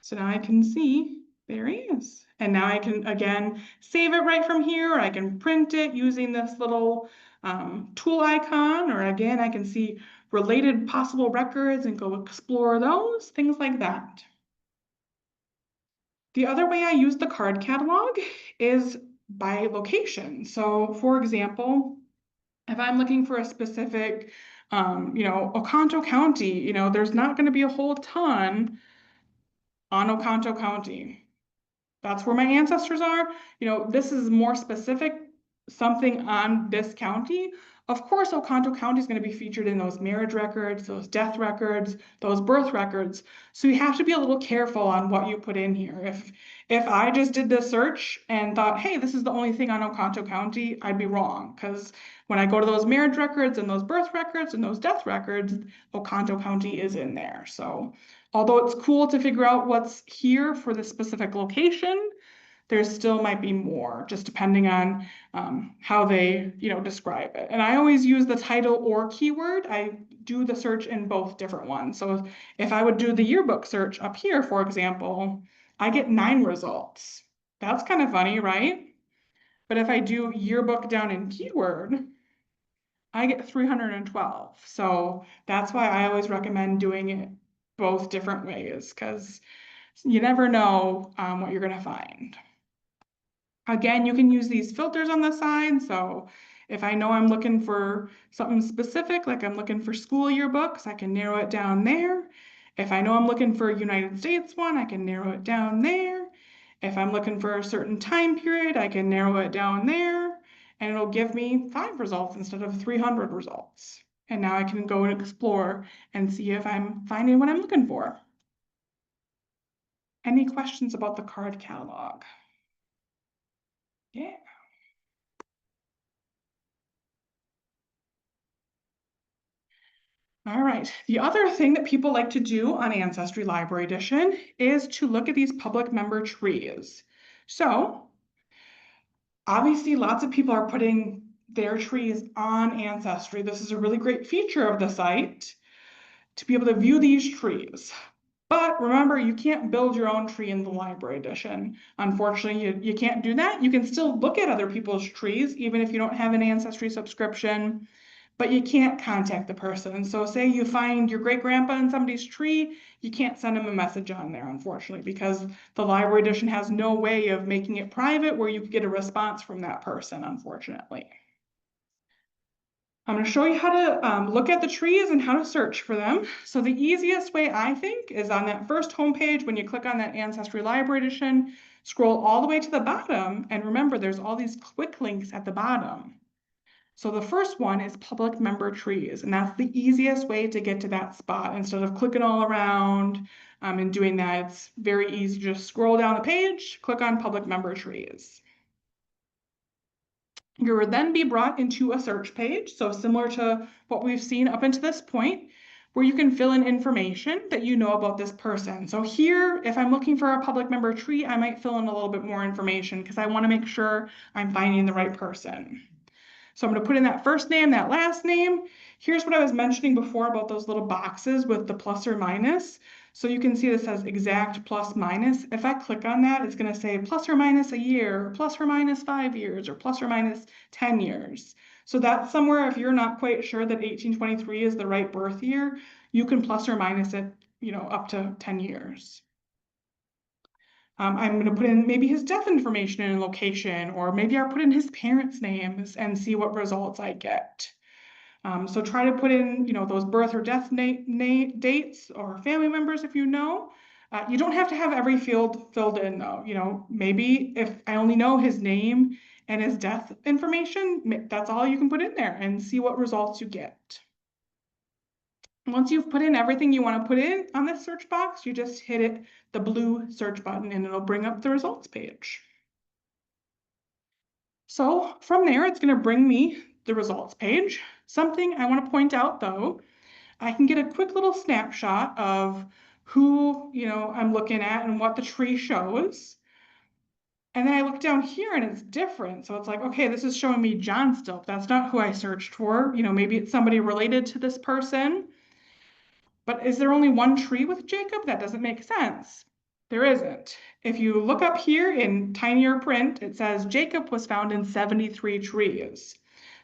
So now I can see, there he is. And now I can, again, save it right from here, or I can print it using this little tool icon, or again, I can see related possible records and go explore those, things like that. The other way I use the card catalog is by location. So for example, if I'm looking for a specific, Oconto County, there's not going to be a whole ton on Oconto County. That's where my ancestors are. This is more specific, something on this county. Of course, Oconto County is going to be featured in those marriage records, those death records, those birth records. So you have to be a little careful on what you put in here. If I just did this search and thought, hey, this is the only thing on Oconto County, I'd be wrong. Because when I go to those marriage records and those birth records and those death records, Oconto County is in there. So although it's cool to figure out what's here for the specific location, there still might be more, just depending on how they, describe it. And I always use the title or keyword. I do the search in both different ones. So if I would do the yearbook search up here, for example, I get 9 results. That's kind of funny, right? But if I do yearbook down in keyword, I get 312. So that's why I always recommend doing it both different ways, because you never know what you're going to find. Again, you can use these filters on the side. So if I know I'm looking for something specific, like I'm looking for school yearbooks, I can narrow it down there. If I know I'm looking for a United States one, I can narrow it down there. If I'm looking for a certain time period, I can narrow it down there, and it'll give me 5 results instead of 300 results. And now I can go and explore and see if I'm finding what I'm looking for. Any questions about the card catalog? Yeah. All right. The other thing that people like to do on Ancestry Library Edition is to look at these public member trees. So obviously lots of people are putting their trees on Ancestry. This is a really great feature of the site to be able to view these trees. But remember, you can't build your own tree in the library edition. Unfortunately, you can't do that. You can still look at other people's trees, even if you don't have an Ancestry subscription, but you can't contact the person. So say you find your great-grandpa in somebody's tree, you can't send them a message on there, unfortunately, because the library edition has no way of making it private where you could get a response from that person, unfortunately. I'm going to show you how to look at the trees and how to search for them. So the easiest way, I think, is on that first homepage. When you click on that Ancestry Library Edition, scroll all the way to the bottom, and remember there's all these quick links at the bottom. So the first one is public member trees, and that's the easiest way to get to that spot. Instead of clicking all around and doing that, it's very easy. Just scroll down the page, click on public member trees. You will then be brought into a search page, so similar to what we've seen up until this point, where you can fill in information that you know about this person. So here, if I'm looking for a public member tree, I might fill in a little bit more information because I want to make sure I'm finding the right person. So I'm going to put in that first name, that last name. Here's what I was mentioning before about those little boxes with the plus or minus. So you can see this says exact plus minus. If I click on that, it's going to say plus or minus a year, or plus or minus 5 years, or plus or minus 10 years. So that's somewhere, if you're not quite sure that 1823 is the right birth year, you can plus or minus it, up to 10 years. I'm going to put in maybe his death information and location, or maybe I'll put in his parents' names and see what results I get. So try to put in, those birth or death dates or family members if you know. You don't have to have every field filled in though. Maybe if I only know his name and his death information, that's all you can put in there and see what results you get. Once you've put in everything you want to put in on this search box, you just hit the blue search button and it'll bring up the results page. So from there, it's going to bring me the results page. Something I want to point out though, I can get a quick little snapshot of who, I'm looking at and what the tree shows. And then I look down here and it's different. So it's like, okay, this is showing me John Stilp. That's not who I searched for. You know, maybe it's somebody related to this person. But is there only one tree with Jacob? That doesn't make sense. There isn't. If you look up here in tinier print, it says Jacob was found in 73 trees.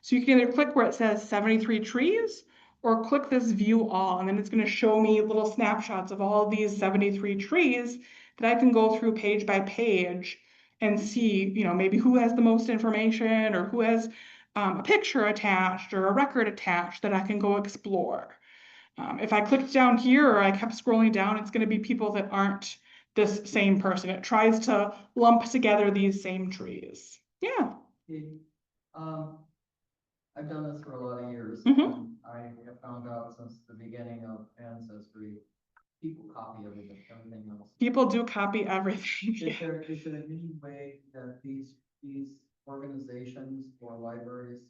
So you can either click where it says 73 trees or click this view all, and then it's going to show me little snapshots of all these 73 trees that I can go through page by page and see, you know, maybe who has the most information or who has a picture attached or a record attached that I can go explore. If I clicked down here or I kept scrolling down, it's going to be people that aren't this same person. It tries to lump together these same trees. Yeah. Um, I've done this for a lot of years. Mhm. And I have found out since the beginning of Ancestry, people copy everything else. People do copy everything. Is there any way that these organizations or libraries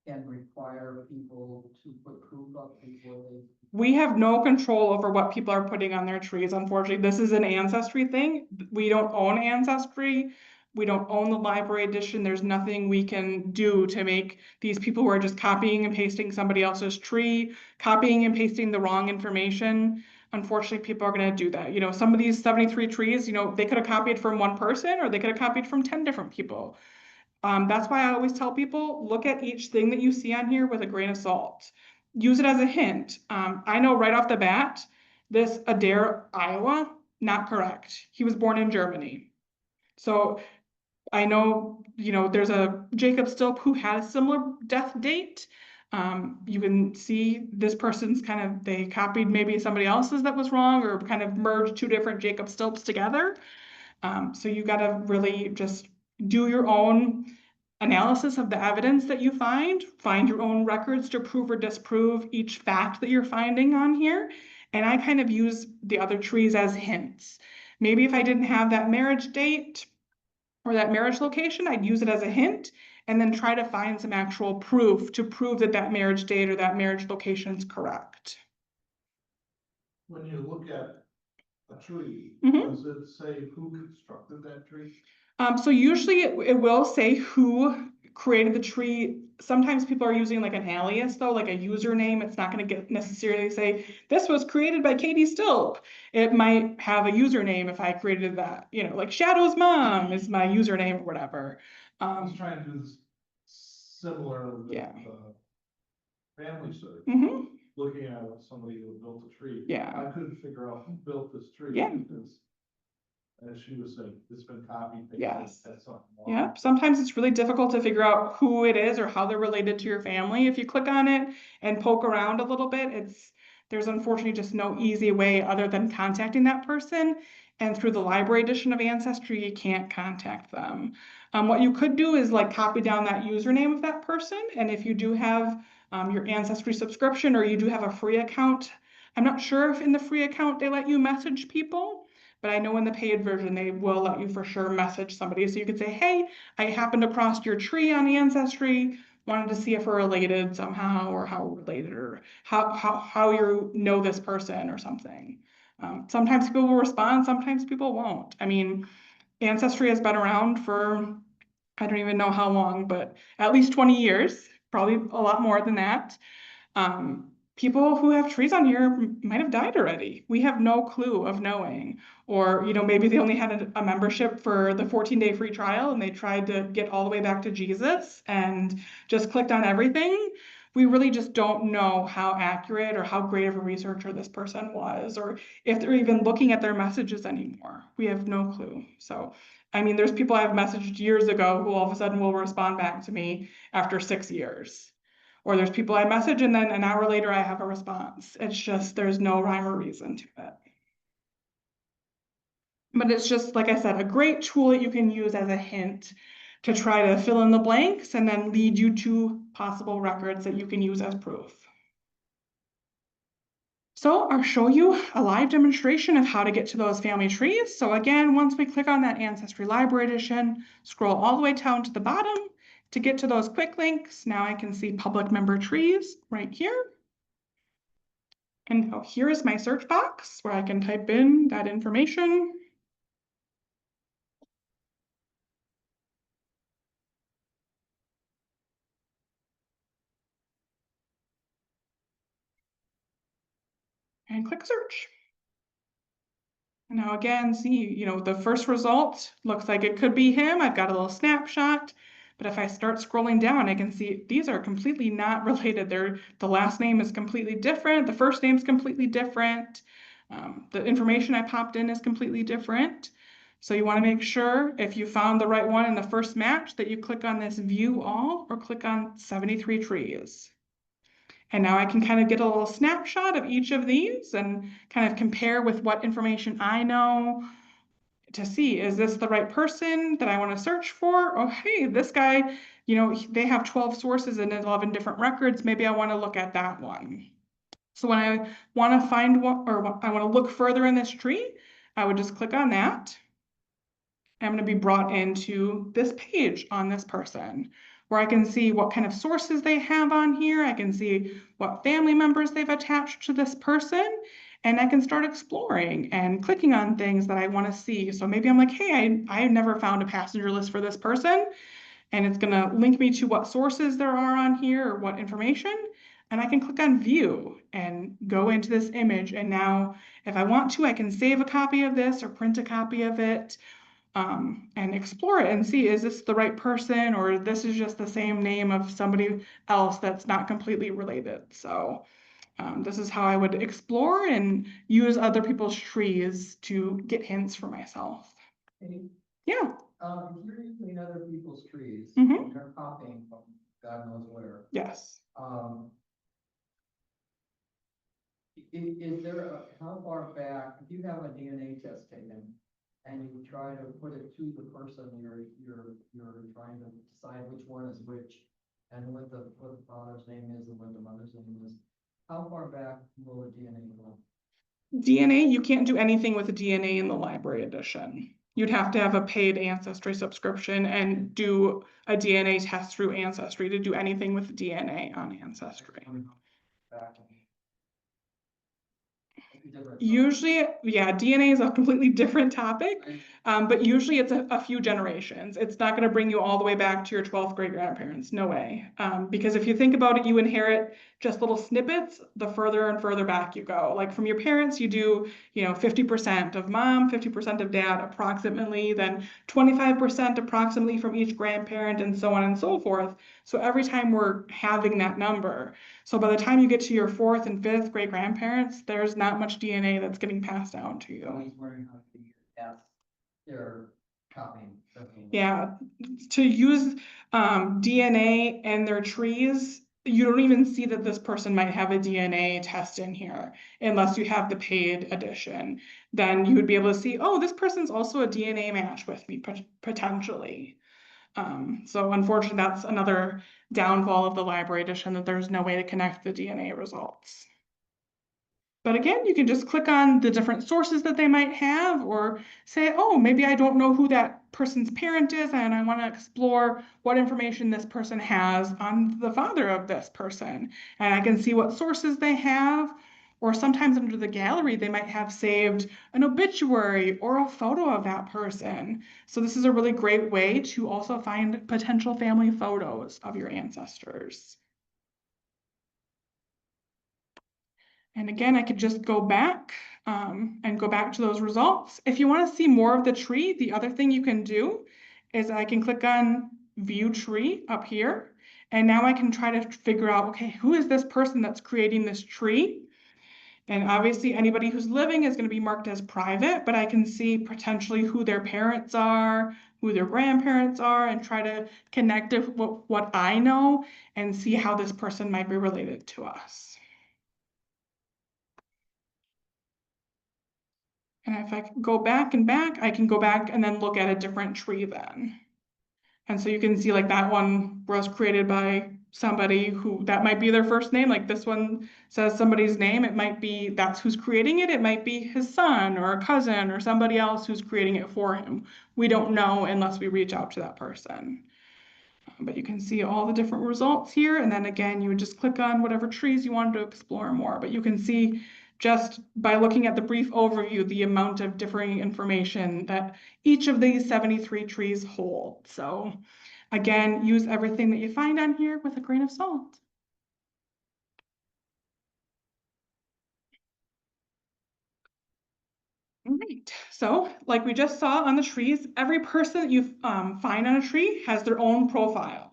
can require people to put proof up before they? We have no control over what people are putting on their trees, unfortunately. This is an Ancestry thing. We don't own Ancestry. We don't own the library edition. There's nothing we can do to make these people who are just copying and pasting somebody else's tree, copying and pasting the wrong information. Unfortunately, people are going to do that. You know, some of these 73 trees, you know, they could have copied from one person or they could have copied from 10 different people. That's why I always tell people, look at each thing that you see on here with a grain of salt. Use it as a hint. I know right off the bat, this Adair, Iowa, not correct. He was born in Germany. So I know, you know, there's a Jacob Stilp who had a similar death date. You can see this person's kind of, they copied maybe somebody else's that was wrong or kind of merged two different Jacob Stilps together. So you got to really just do your own analysis of the evidence that you find your own records to prove or disprove each fact that you're finding on here. And I kind of use the other trees as hints. Maybe if I didn't have that marriage date or that marriage location, I'd use it as a hint and then try to find some actual proof to prove that that marriage date or that marriage location is correct. When you look at a tree, Mhm. does it say who constructed that tree? So usually it will say who created the tree. Sometimes people are using like an alias though, like a username. It's not going to get necessarily say this was created by Katie Stilp. It might have a username if I created that, you know, like Shadow's mom is my username or whatever. I was trying to do this similar with Yeah. family search. Mhm. Looking at somebody who built a tree. Yeah. I couldn't figure out who built this tree. Yeah. Because, as she was saying, it's been copied. Yes. That's something wrong. Yeah, sometimes it's really difficult to figure out who it is or how they're related to your family. If you click on it and poke around a little bit, there's unfortunately just no easy way other than contacting that person. And through the library edition of Ancestry, you can't contact them. What you could do is like copy down that username of that person. And if you do have your Ancestry subscription or you do have a free account, I'm not sure if in the free account they let you message people. But I know in the paid version, they will let you for sure message somebody. So you could say, hey, I happened across your tree on Ancestry, wanted to see if we're related somehow or how we're related or how you know this person or something. Sometimes people will respond, sometimes people won't. I mean, Ancestry has been around for, I don't even know how long, but at least 20 years, probably a lot more than that. People who have trees on here might have died already. We have no clue of knowing. Or, you know, maybe they only had a membership for the 14-day free trial and they tried to get all the way back to Jesus and just clicked on everything. We really just don't know how accurate or how great of a researcher this person was, or if they're even looking at their messages anymore. We have no clue. So, I mean, there's people I've messaged years ago who all of a sudden will respond back to me after 6 years. Or there's people I message and then an hour later I have a response. It's just, there's no rhyme or reason to it. But it's just, like I said, a great tool that you can use as a hint to try to fill in the blanks and then lead you to possible records that you can use as proof. So I'll show you a live demonstration of how to get to those family trees. So again, once we click on that Ancestry Library Edition, scroll all the way down to the bottom to get to those quick links. Now I can see public member trees right here. And here is my search box where I can type in that information. and click search. Now again, see, the first result looks like it could be him. I've got a little snapshot, but if I start scrolling down, I can see these are completely not related. The last name is completely different. The first name is completely different. The information I popped in is completely different. So you want to make sure if you found the right one in the first match that you click on this view all or click on 73 trees. And now I can kind of get a little snapshot of each of these and kind of compare with what information I know to see, is this the right person that I want to search for? Oh, hey, this guy, they have 12 sources and 11 different records. Maybe I want to look at that one. So when I want to find one, or I want to look further in this tree, I would just click on that. I'm going to be brought into this page on this person where I can see what kind of sources they have on here. I can see what family members they've attached to this person, and I can start exploring and clicking on things that I want to see. So maybe I'm like, hey, I never found a passenger list for this person, and it's going to link me to what sources there are on here or what information. And I can click on view and go into this image. And now if I want to, I can save a copy of this or print a copy of it. And explore it and see, is this the right person, or this is just the same name of somebody else that's not completely related. So this is how I would explore and use other people's trees to get hints for myself. Hey, Yeah. if you're using other people's trees, Mhm. and they're copying from God knows where, Yes. is there how far back, if you have a DNA test taken and you try to put it to the person you're trying to decide which one is which, and what the father's name is and what the mother's name is, how far back will the DNA go? DNA, you can't do anything with the DNA in the library edition. You'd have to have a paid Ancestry subscription and do a DNA test through Ancestry to do anything with DNA on Ancestry. Back and different. Usually, yeah, DNA is a completely different topic, but usually it's a few generations. It's not going to bring you all the way back to your 12th great grandparents. No way. Because if you think about it, you inherit just little snippets the further and further back you go. Like from your parents, you do, 50% of mom, 50% of dad approximately, then 25% approximately from each grandparent, and so on and so forth. So every time we're having that number. So by the time you get to your 4th and 5th great grandparents, there's not much DNA that's getting passed down to I you. was wondering how to pass their copying. Yeah, to use DNA and their trees, you don't even see that this person might have a DNA test in here unless you have the paid edition. Then you would be able to see, oh, this person's also a DNA match with me potentially. So unfortunately, that's another downfall of the library edition, that there's no way to connect the DNA results. But again, you can just click on the different sources that they might have, or say, oh, maybe I don't know who that person's parent is, and I want to explore what information this person has on the father of this person. And I can see what sources they have, or sometimes under the gallery, they might have saved an obituary or a photo of that person. So this is a really great way to also find potential family photos of your ancestors. And again, I could just go back and go back to those results. If you want to see more of the tree, the other thing you can do is I can click on View Tree up here. And now I can try to figure out, okay, who is this person that's creating this tree? And obviously anybody who's living is going to be marked as private, but I can see potentially who their parents are, who their grandparents are, and try to connect it with what I know and see how this person might be related to us. And if I go back and back, I can go back and then look at a different tree then. And so you can see like that one was created by somebody who, that might be their first name. Like this one says somebody's name. It might be, that's who's creating it. It might be his son or a cousin or somebody else who's creating it for him. We don't know unless we reach out to that person. But you can see all the different results here. And then again, you would just click on whatever trees you wanted to explore more. But you can see just by looking at the brief overview, the amount of differing information that each of these 73 trees hold. So again, use everything that you find on here with a grain of salt. So like we just saw on the trees, every person that you find on a tree has their own profile.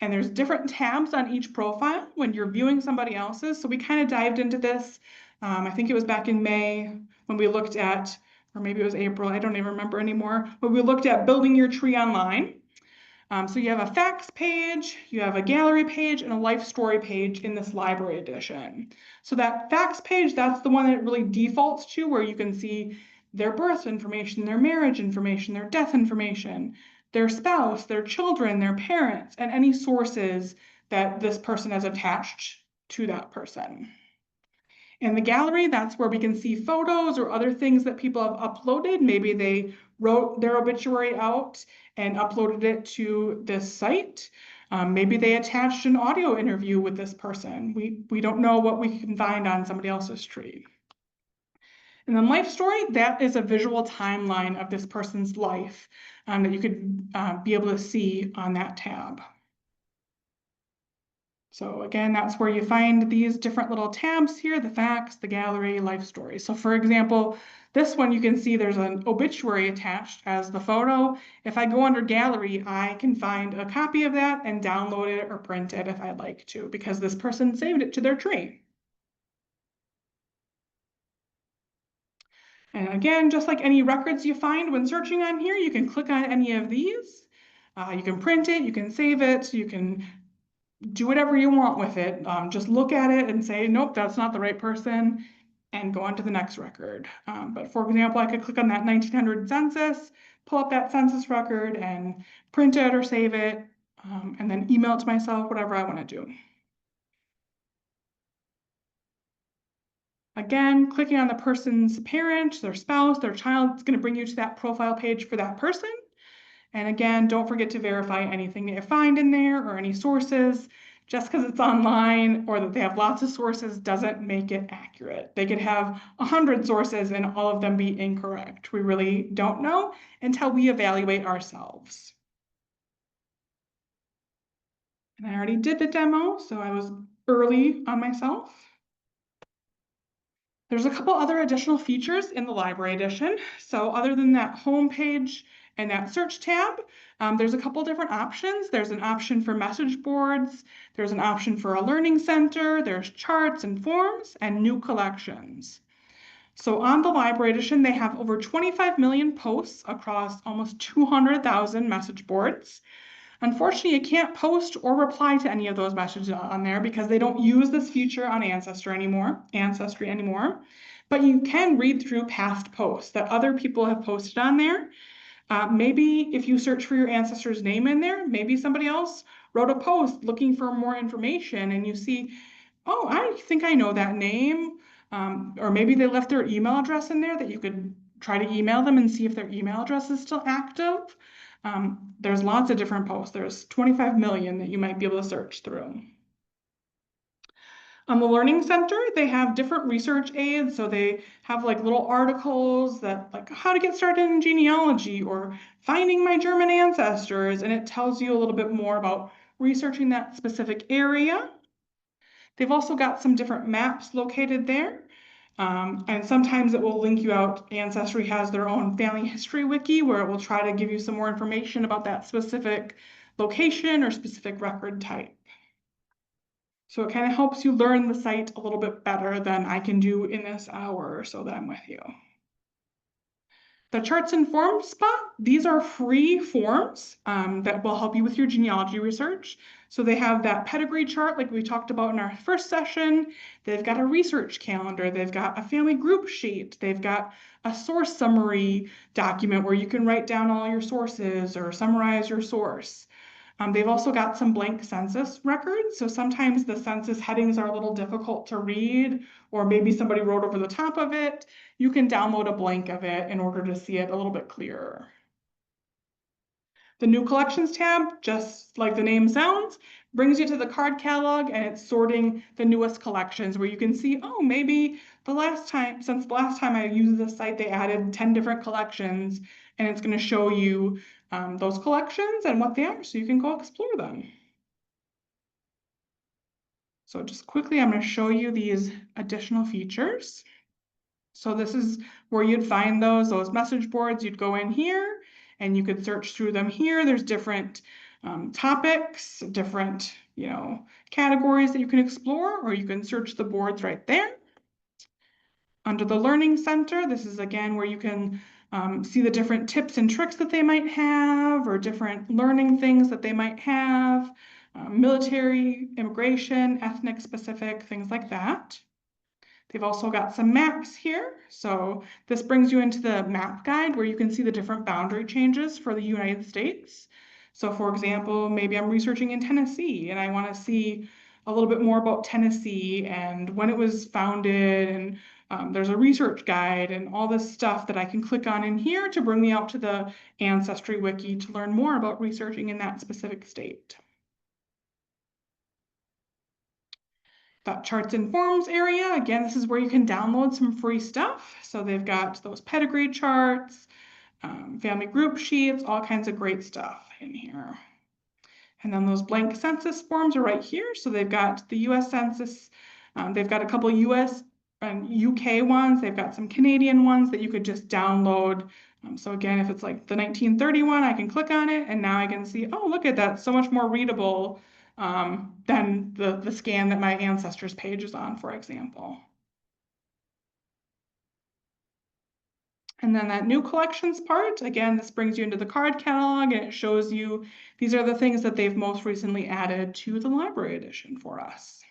And there's different tabs on each profile when you're viewing somebody else's. So we kind of dived into this. I think it was back in May when we looked at, or maybe it was April, I don't even remember anymore, but we looked at building your tree online. So you have a facts page, you have a gallery page, and a life story page in this library edition. So that facts page, that's the one that it really defaults to, where you can see their birth information, their marriage information, their death information, their spouse, their children, their parents, and any sources that this person has attached to that person. In the gallery, that's where we can see photos or other things that people have uploaded. Maybe they wrote their obituary out and uploaded it to this site. Maybe they attached an audio interview with this person. We don't know what we can find on somebody else's tree. And then life story, that is a visual timeline of this person's life that you could be able to see on that tab. So again, that's where you find these different little tabs here, the facts, the gallery, life story. So for example, this one you can see there's an obituary attached as the photo. If I go under gallery, I can find a copy of that and download it or print it if I'd like to, because this person saved it to their tree. And again, just like any records you find when searching on here, you can click on any of these. You can print it, you can save it, you can do whatever you want with it. Just look at it and say, nope, that's not the right person, and go on to the next record. But for example, I could click on that 1900 census, pull up that census record and print it or save it, and then email it to myself, whatever I want to do. Again, clicking on the person's parent, their spouse, their child, is going to bring you to that profile page for that person. And again, don't forget to verify anything that you find in there or any sources. Just because it's online or that they have lots of sources doesn't make it accurate. They could have 100 sources and all of them be incorrect. We really don't know until we evaluate ourselves. And I already did the demo, so I was early on myself. There's a couple other additional features in the library edition. So other than that home page and that search tab, there's a couple different options. There's an option for message boards. There's an option for a learning center. There's charts and forms and new collections. So on the library edition, they have over 25 million posts across almost 200,000 message boards. Unfortunately, you can't post or reply to any of those messages on there because they don't use this feature on Ancestry anymore. But you can read through past posts that other people have posted on there. Maybe if you search for your ancestor's name in there, maybe somebody else wrote a post looking for more information and you see, oh, I think I know that name. Or maybe they left their email address in there that you could try to email them and see if their email address is still active. There's lots of different posts. There's 25 million that you might be able to search through. On the Learning Center, they have different research aids. So they have like little articles that like how to get started in genealogy or finding my German ancestors. And it tells you a little bit more about researching that specific area. They've also got some different maps located there. And sometimes it will link you out. Ancestry has their own family history wiki where it will try to give you some more information about that specific location or specific record type. So it kind of helps you learn the site a little bit better than I can do in this hour or so that I'm with you. The charts and forms spot, these are free forms that will help you with your genealogy research. So they have that pedigree chart like we talked about in our first session. They've got a research calendar. They've got a family group sheet. They've got a source summary document where you can write down all your sources or summarize your source. They've also got some blank census records. So sometimes the census headings are a little difficult to read, or maybe somebody wrote over the top of it. You can download a blank of it in order to see it a little bit clearer. The New Collections tab, just like the name sounds, brings you to the card catalog and it's sorting the newest collections where you can see, oh, maybe since the last time I used this site, they added 10 different collections, and it's going to show you those collections and what they are, so you can go explore them. So just quickly, I'm going to show you these additional features. So this is where you'd find those message boards. You'd go in here and you could search through them here. There's different topics, different, categories that you can explore, or you can search the boards right there. Under the Learning Center, this is again where you can see the different tips and tricks that they might have, or different learning things that they might have, military, immigration, ethnic specific, things like that. They've also got some maps here. So this brings you into the map guide where you can see the different boundary changes for the United States. So for example, maybe I'm researching in Tennessee and I want to see a little bit more about Tennessee and when it was founded, and there's a research guide and all this stuff that I can click on in here to bring me out to the Ancestry Wiki to learn more about researching in that specific state. That charts and forms area, again, this is where you can download some free stuff. So they've got those pedigree charts, family group sheets, all kinds of great stuff in here. And then those blank census forms are right here. So they've got the US Census, they've got a couple US and UK ones, they've got some Canadian ones that you could just download. So again, if it's like the 1931, I can click on it and now I can see, oh, look at that, so much more readable than the scan that my Ancestors page is on, for example. And then that new collections part, again, this brings you into the card catalog and it shows you these are the things that they've most recently added to the library edition for us.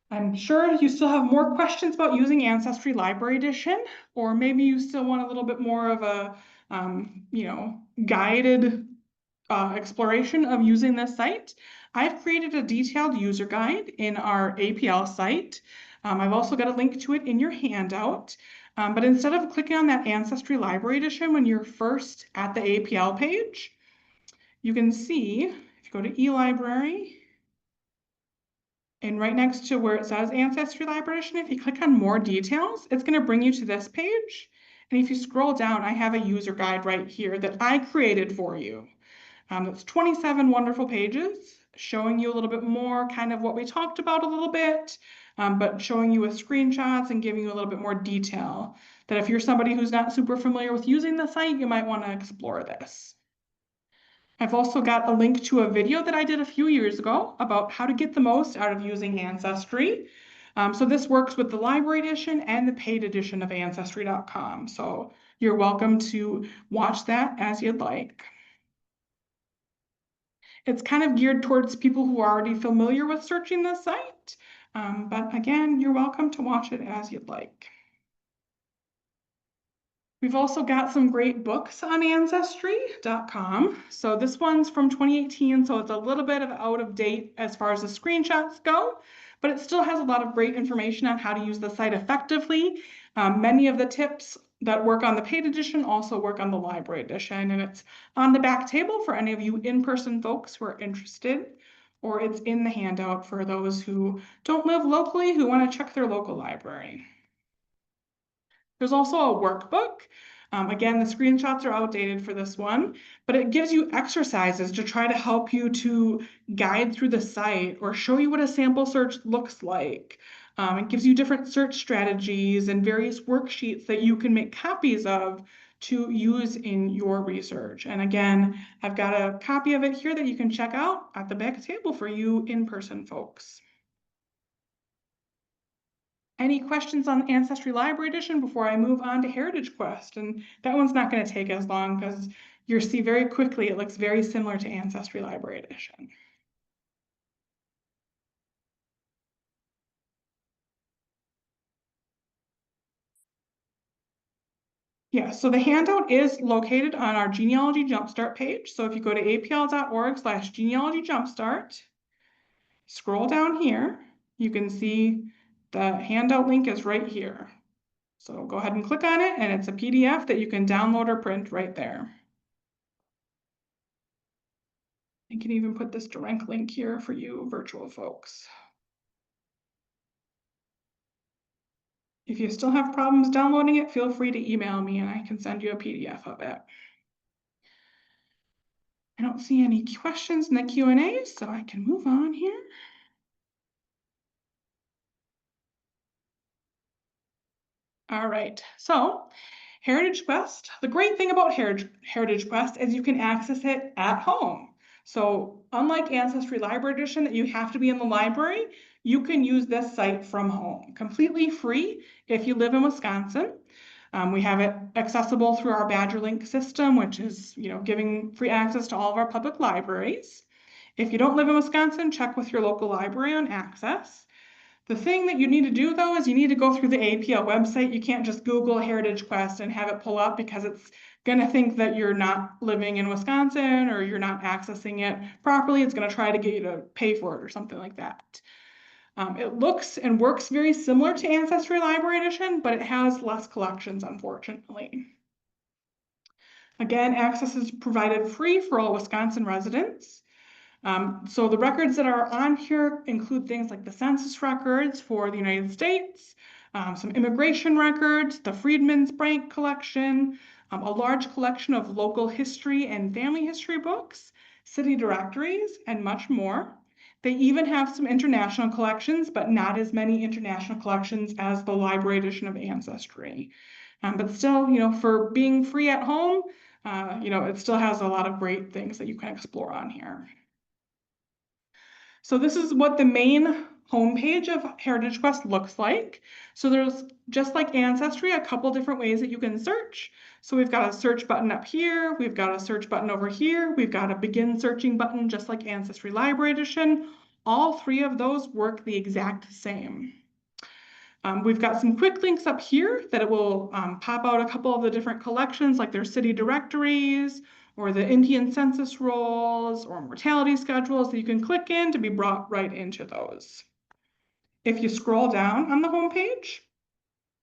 I'm sure you still have more questions about using Ancestry Library Edition, or maybe you still want a little bit more of a, guided exploration of using this site. I've created a detailed user guide in our APL site. I've also got a link to it in your handout. But instead of clicking on that Ancestry Library Edition when you're first at the APL page, you can see, if you go to eLibrary, and right next to where it says Ancestry Library Edition, if you click on more details, it's going to bring you to this page. And if you scroll down, I have a user guide right here that I created for you. It's 27 wonderful pages showing you a little bit more kind of what we talked about a little bit, but showing you with screenshots and giving you a little bit more detail that if you're somebody who's not super familiar with using the site, you might want to explore this. I've also got a link to a video that I did a few years ago about how to get the most out of using Ancestry. So this works with the library edition and the paid edition of Ancestry.com. So you're welcome to watch that as you'd like. It's kind of geared towards people who are already familiar with searching this site. But again, you're welcome to watch it as you'd like. We've also got some great books on Ancestry.com. So this one's from 2018, so it's a little bit of out of date as far as the screenshots go, but it still has a lot of great information on how to use the site effectively. Many of the tips that work on the paid edition also work on the library edition, and it's on the back table for any of you in-person folks who are interested, or it's in the handout for those who don't live locally who want to check their local library. There's also a workbook. Again, the screenshots are outdated for this one, but it gives you exercises to try to help you to guide through the site or show you what a sample search looks like. It gives you different search strategies and various worksheets that you can make copies of to use in your research. And again, I've got a copy of it here that you can check out at the back table for you in-person folks. Any questions on Ancestry Library Edition before I move on to HeritageQuest? And that one's not going to take as long because you'll see very quickly it looks very similar to Ancestry Library Edition. Yeah, so the handout is located on our Genealogy Jumpstart page. So if you go to apl.org/genealogy jumpstart, scroll down here, you can see the handout link is right here. So go ahead and click on it, and it's a PDF that you can download or print right there. I can even put this direct link here for you virtual folks. If you still have problems downloading it, feel free to email me and I can send you a PDF of it. I don't see any questions in the Q&A, so I can move on here. All right, so HeritageQuest, the great thing about HeritageQuest is you can access it at home. So unlike Ancestry Library Edition that you have to be in the library, you can use this site from home, completely free if you live in Wisconsin. We have it accessible through our Badger Link system, which is, giving free access to all of our public libraries. If you don't live in Wisconsin, check with your local library on access. The thing that you need to do, though, is you need to go through the APL website. You can't just Google HeritageQuest and have it pull up, because it's going to think that you're not living in Wisconsin or you're not accessing it properly. It's going to try to get you to pay for it or something like that. It looks and works very similar to Ancestry Library Edition, but it has less collections, unfortunately. Again, access is provided free for all Wisconsin residents. So the records that are on here include things like the census records for the United States, some immigration records, the Freedmen's Bank collection, a large collection of local history and family history books, city directories, and much more. They even have some international collections, but not as many international collections as the library edition of Ancestry. But still, for being free at home, it still has a lot of great things that you can explore on here. So this is what the main homepage of HeritageQuest looks like. So there's, just like Ancestry, a couple different ways that you can search. So we've got a search button up here, we've got a search button over here, we've got a begin searching button just like Ancestry Library Edition. All three of those work the exact same. We've got some quick links up here that it will pop out a couple of the different collections, like their city directories, or the Indian census rolls, or mortality schedules that you can click in to be brought right into those. If you scroll down on the homepage,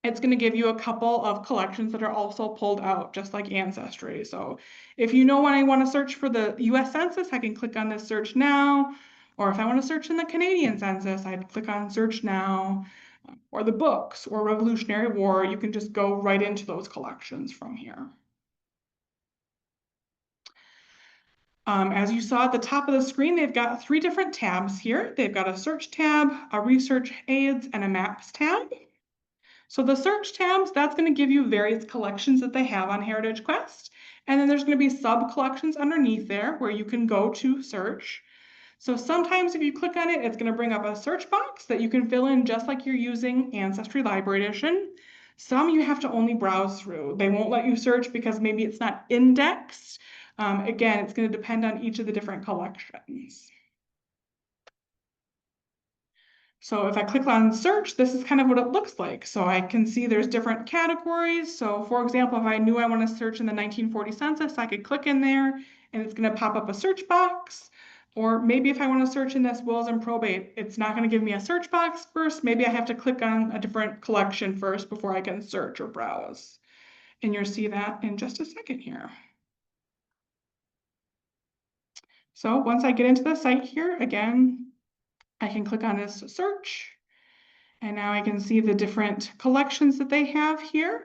it's going to give you a couple of collections that are also pulled out, just like Ancestry. So if when I want to search for the US Census, I can click on this search now. Or if I want to search in the Canadian Census, I'd click on search now. Or the books or Revolutionary War, you can just go right into those collections from here. As you saw at the top of the screen, they've got 3 different tabs here. They've got a search tab, a research aids, and a maps tab. So the search tabs, that's going to give you various collections that they have on HeritageQuest. And then there's going to be sub-collections underneath there where you can go to search. So sometimes if you click on it, it's going to bring up a search box that you can fill in just like you're using Ancestry Library Edition. Some you have to only browse through. They won't let you search because maybe it's not indexed. Again, it's going to depend on each of the different collections. So if I click on search, this is kind of what it looks like. So I can see there's different categories. So for example, if I knew I want to search in the 1940 census, I could click in there and it's going to pop up a search box. Or maybe if I want to search in this wills and probate, it's not going to give me a search box first. Maybe I have to click on a different collection first before I can search or browse. And you'll see that in just a second here. So once I get into the site here, again, I can click on this search. And now I can see the different collections that they have here.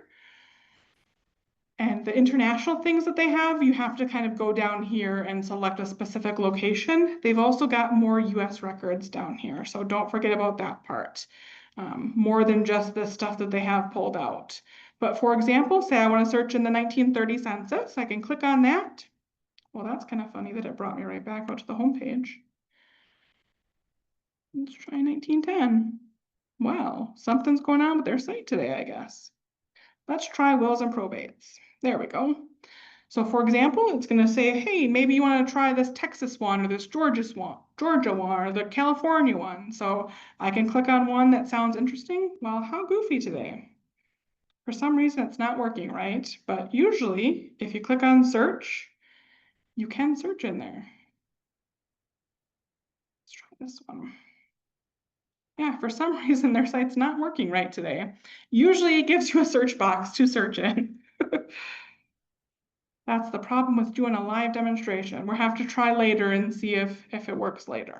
And the international things that they have, you have to kind of go down here and select a specific location. They've also got more US records down here, so don't forget about that part. More than just the stuff that they have pulled out. But for example, say I want to search in the 1930 census, I can click on that. Well, that's kind of funny that it brought me right back out to the homepage. Let's try 1910. Wow, something's going on with their site today, I guess. Let's try wills and probates. There we go. So for example, it's going to say, hey, maybe you want to try this Texas one or this Georgia one or the California one. So I can click on one that sounds interesting. Well, how goofy today. For some reason, it's not working right. But usually, if you click on search, you can search in there. Let's try this one. Yeah, for some reason, their site's not working right today. Usually, it gives you a search box to search in. That's the problem with doing a live demonstration. We'll have to try later and see if it works later.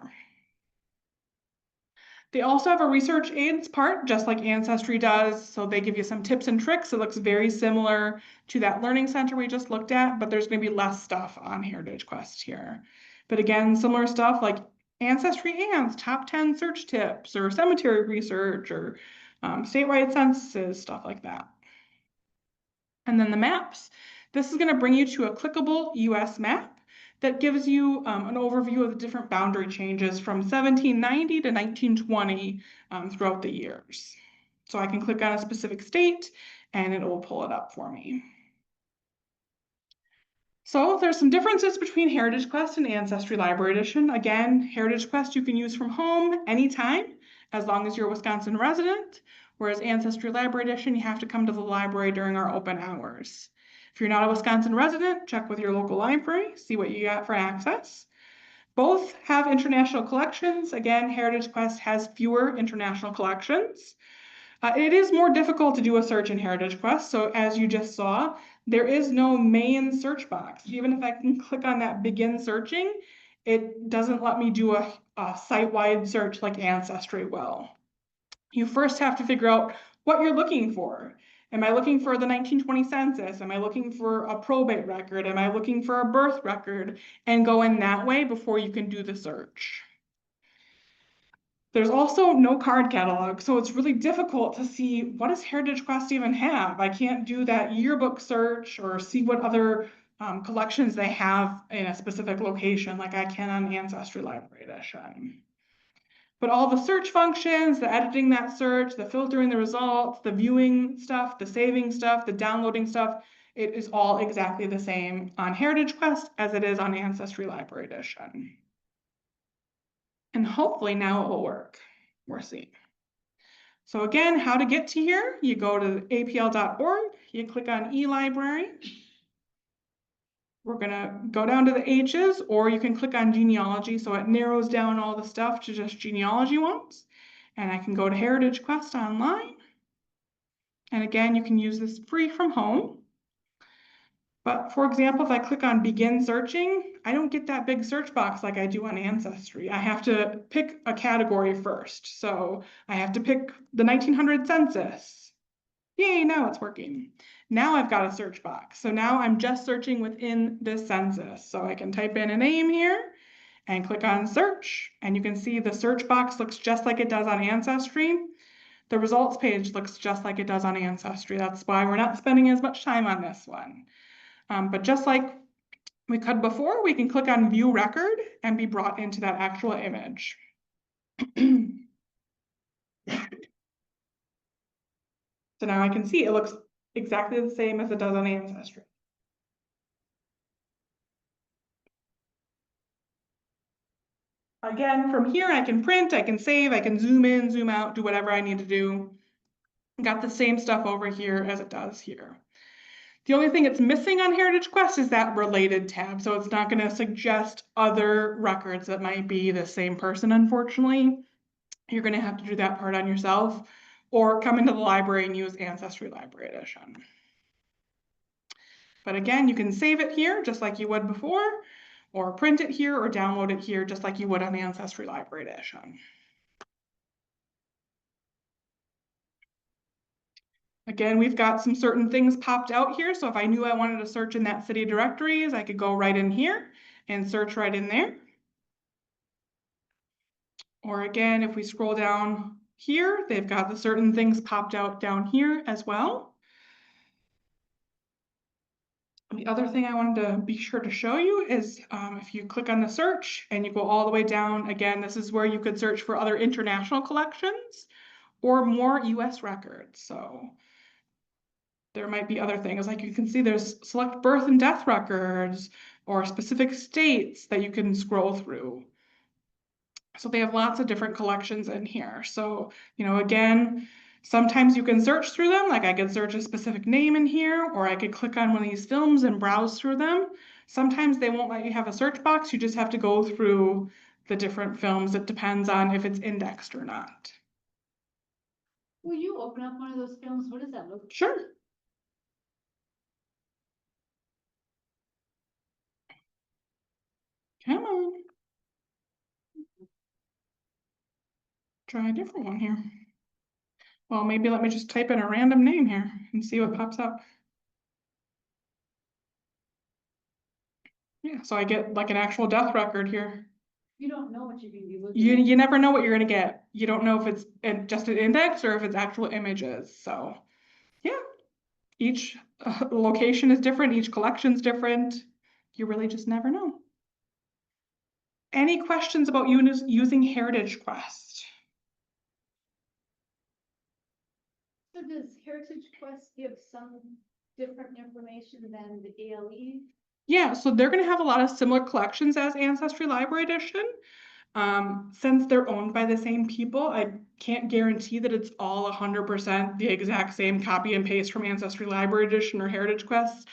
They also have a research aids part, just like Ancestry does. So they give you some tips and tricks. It looks very similar to that learning center we just looked at, but there's going to be less stuff on HeritageQuest here. But again, similar stuff like Ancestry Ants, top 10 search tips, or cemetery research, or statewide censuses, stuff like that. And then the maps. This is going to bring you to a clickable US map that gives you an overview of the different boundary changes from 1790 to 1920 throughout the years. So I can click on a specific state and it will pull it up for me. So there's some differences between HeritageQuest and Ancestry Library Edition. Again, HeritageQuest you can use from home anytime, as long as you're a Wisconsin resident, whereas Ancestry Library Edition, you have to come to the library during our open hours. If you're not a Wisconsin resident, check with your local library, see what you got for access. Both have international collections. Again, HeritageQuest has fewer international collections. It is more difficult to do a search in HeritageQuest, so as you just saw, there is no main search box. Even if I can click on that begin searching, it doesn't let me do a site-wide search like Ancestry will. You first have to figure out what you're looking for. Am I looking for the 1920 census? Am I looking for a probate record? Am I looking for a birth record? And go in that way before you can do the search. There's also no card catalog, so it's really difficult to see what does HeritageQuest even have. I can't do that yearbook search or see what other collections they have in a specific location like I can on Ancestry Library Edition. But all the search functions, the editing that search, the filtering the results, the viewing stuff, the saving stuff, the downloading stuff, it is all exactly the same on HeritageQuest as it is on Ancestry Library Edition. And hopefully now it will work. We're seeing. So again, how to get to here, you go to apl.org, you click on eLibrary. We're gonna go down to the H's, or you can click on genealogy, so it narrows down all the stuff to just genealogy ones. And I can go to HeritageQuest online. And again, you can use this free from home. But for example, if I click on begin searching, I don't get that big search box like I do on Ancestry. I have to pick a category first. So I have to pick the 1900 census. Yay, now it's working. Now I've got a search box. So now I'm just searching within this census. So I can type in a name here and click on search. And you can see the search box looks just like it does on Ancestry. The results page looks just like it does on Ancestry. That's why we're not spending as much time on this one. But just like we could before, we can click on view record and be brought into that actual image. So now I can see it looks exactly the same as it does on Ancestry. Again, from here I can print, I can save, I can zoom in, zoom out, do whatever I need to do. Got the same stuff over here as it does here. The only thing it's missing on HeritageQuest is that related tab, so it's not going to suggest other records that might be the same person, unfortunately. You're going to have to do that part on yourself, or come into the library and use Ancestry Library Edition. But again, you can save it here just like you would before, or print it here or download it here just like you would on Ancestry Library Edition. Again, we've got some certain things popped out here. So if I knew I wanted to search in that city directories, I could go right in here and search right in there. Or again, if we scroll down here, they've got the certain things popped out down here as well. The other thing I wanted to be sure to show you is if you click on the search and you go all the way down, again, this is where you could search for other international collections or more US records. So there might be other things, like you can see there's select birth and death records or specific states that you can scroll through. So they have lots of different collections in here. So, you know, again, sometimes you can search through them, like I could search a specific name in here, or I could click on one of these films and browse through them. Sometimes they won't let you have a search box. You just have to go through the different films. It depends on if it's indexed or not. Will you open up one of those films? What does that look like? Sure. Come on. try a different one here. Well, maybe let me just type in a random name here and see what pops up. Yeah, so I get like an actual death record here. You don't know what you're gonna be looking You, at. you never know what you're gonna get. You don't know if it's just an index or if it's actual images, so, yeah. Each location is different, each collection's different. You really just never know. Any questions about using HeritageQuest? So does HeritageQuest give some different information than the ALE? Yeah, so they're gonna have a lot of similar collections as Ancestry Library Edition. Since they're owned by the same people, I can't guarantee that it's all 100% the exact same copy and paste from Ancestry Library Edition or HeritageQuest.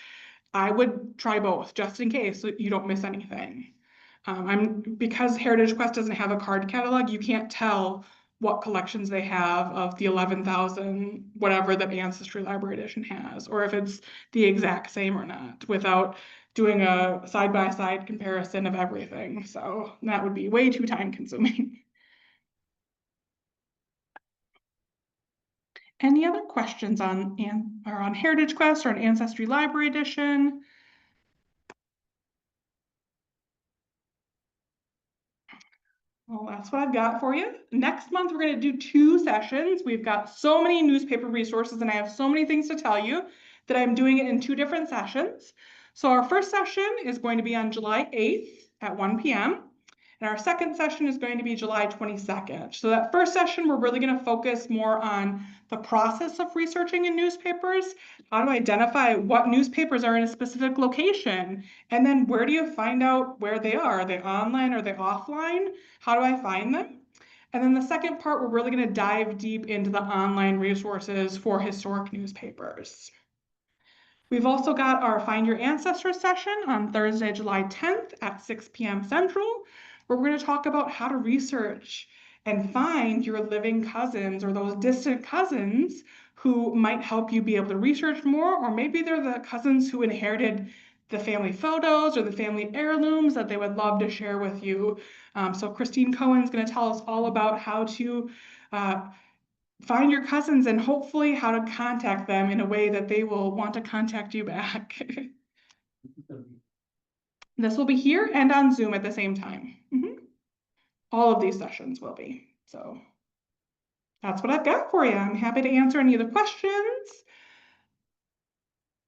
I would try both just in case so you don't miss anything. Because HeritageQuest doesn't have a card catalog, you can't tell what collections they have of the 11,000 whatever that Ancestry Library Edition has, or if it's the exact same or not, without doing a side-by-side comparison of everything. So that would be way too time consuming. Any other questions on HeritageQuest or on Ancestry Library Edition? Well, that's what I've got for you. Next month, we're going to do 2 sessions. We've got so many newspaper resources and I have so many things to tell you that I'm doing it in 2 different sessions. So our first session is going to be on July 8th at 1 p.m. And our second session is going to be July 22nd. So that first session, we're really going to focus more on the process of researching in newspapers, how to identify what newspapers are in a specific location, and then where do you find out where they are? Are they online? Are they offline? How do I find them? And then the second part, we're really going to dive deep into the online resources for historic newspapers. We've also got our Find Your Ancestors session on Thursday, July 10th at 6 p.m. Central, where we're going to talk about how to research and find your living cousins or those distant cousins who might help you be able to research more, or maybe they're the cousins who inherited the family photos or the family heirlooms that they would love to share with you. So Christine Cohen's going to tell us all about how to find your cousins and hopefully how to contact them in a way that they will want to contact you back. This will be here and on Zoom at the same time. All of these sessions will be. So that's what I've got for you. I'm happy to answer any of the questions.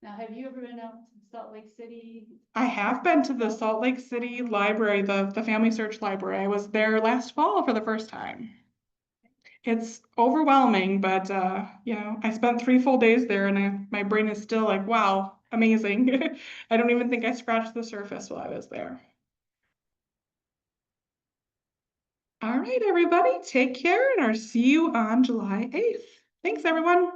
Now, have you ever been out to Salt Lake City? I have been to the Salt Lake City Library, the Family Search Library. I was there last fall for the first time. It's overwhelming, but you know, I spent 3 full days there and my brain is still like, wow, amazing. I don't even think I scratched the surface while I was there. All right, everybody, take care and I'll see you on July 8th. Thanks, everyone.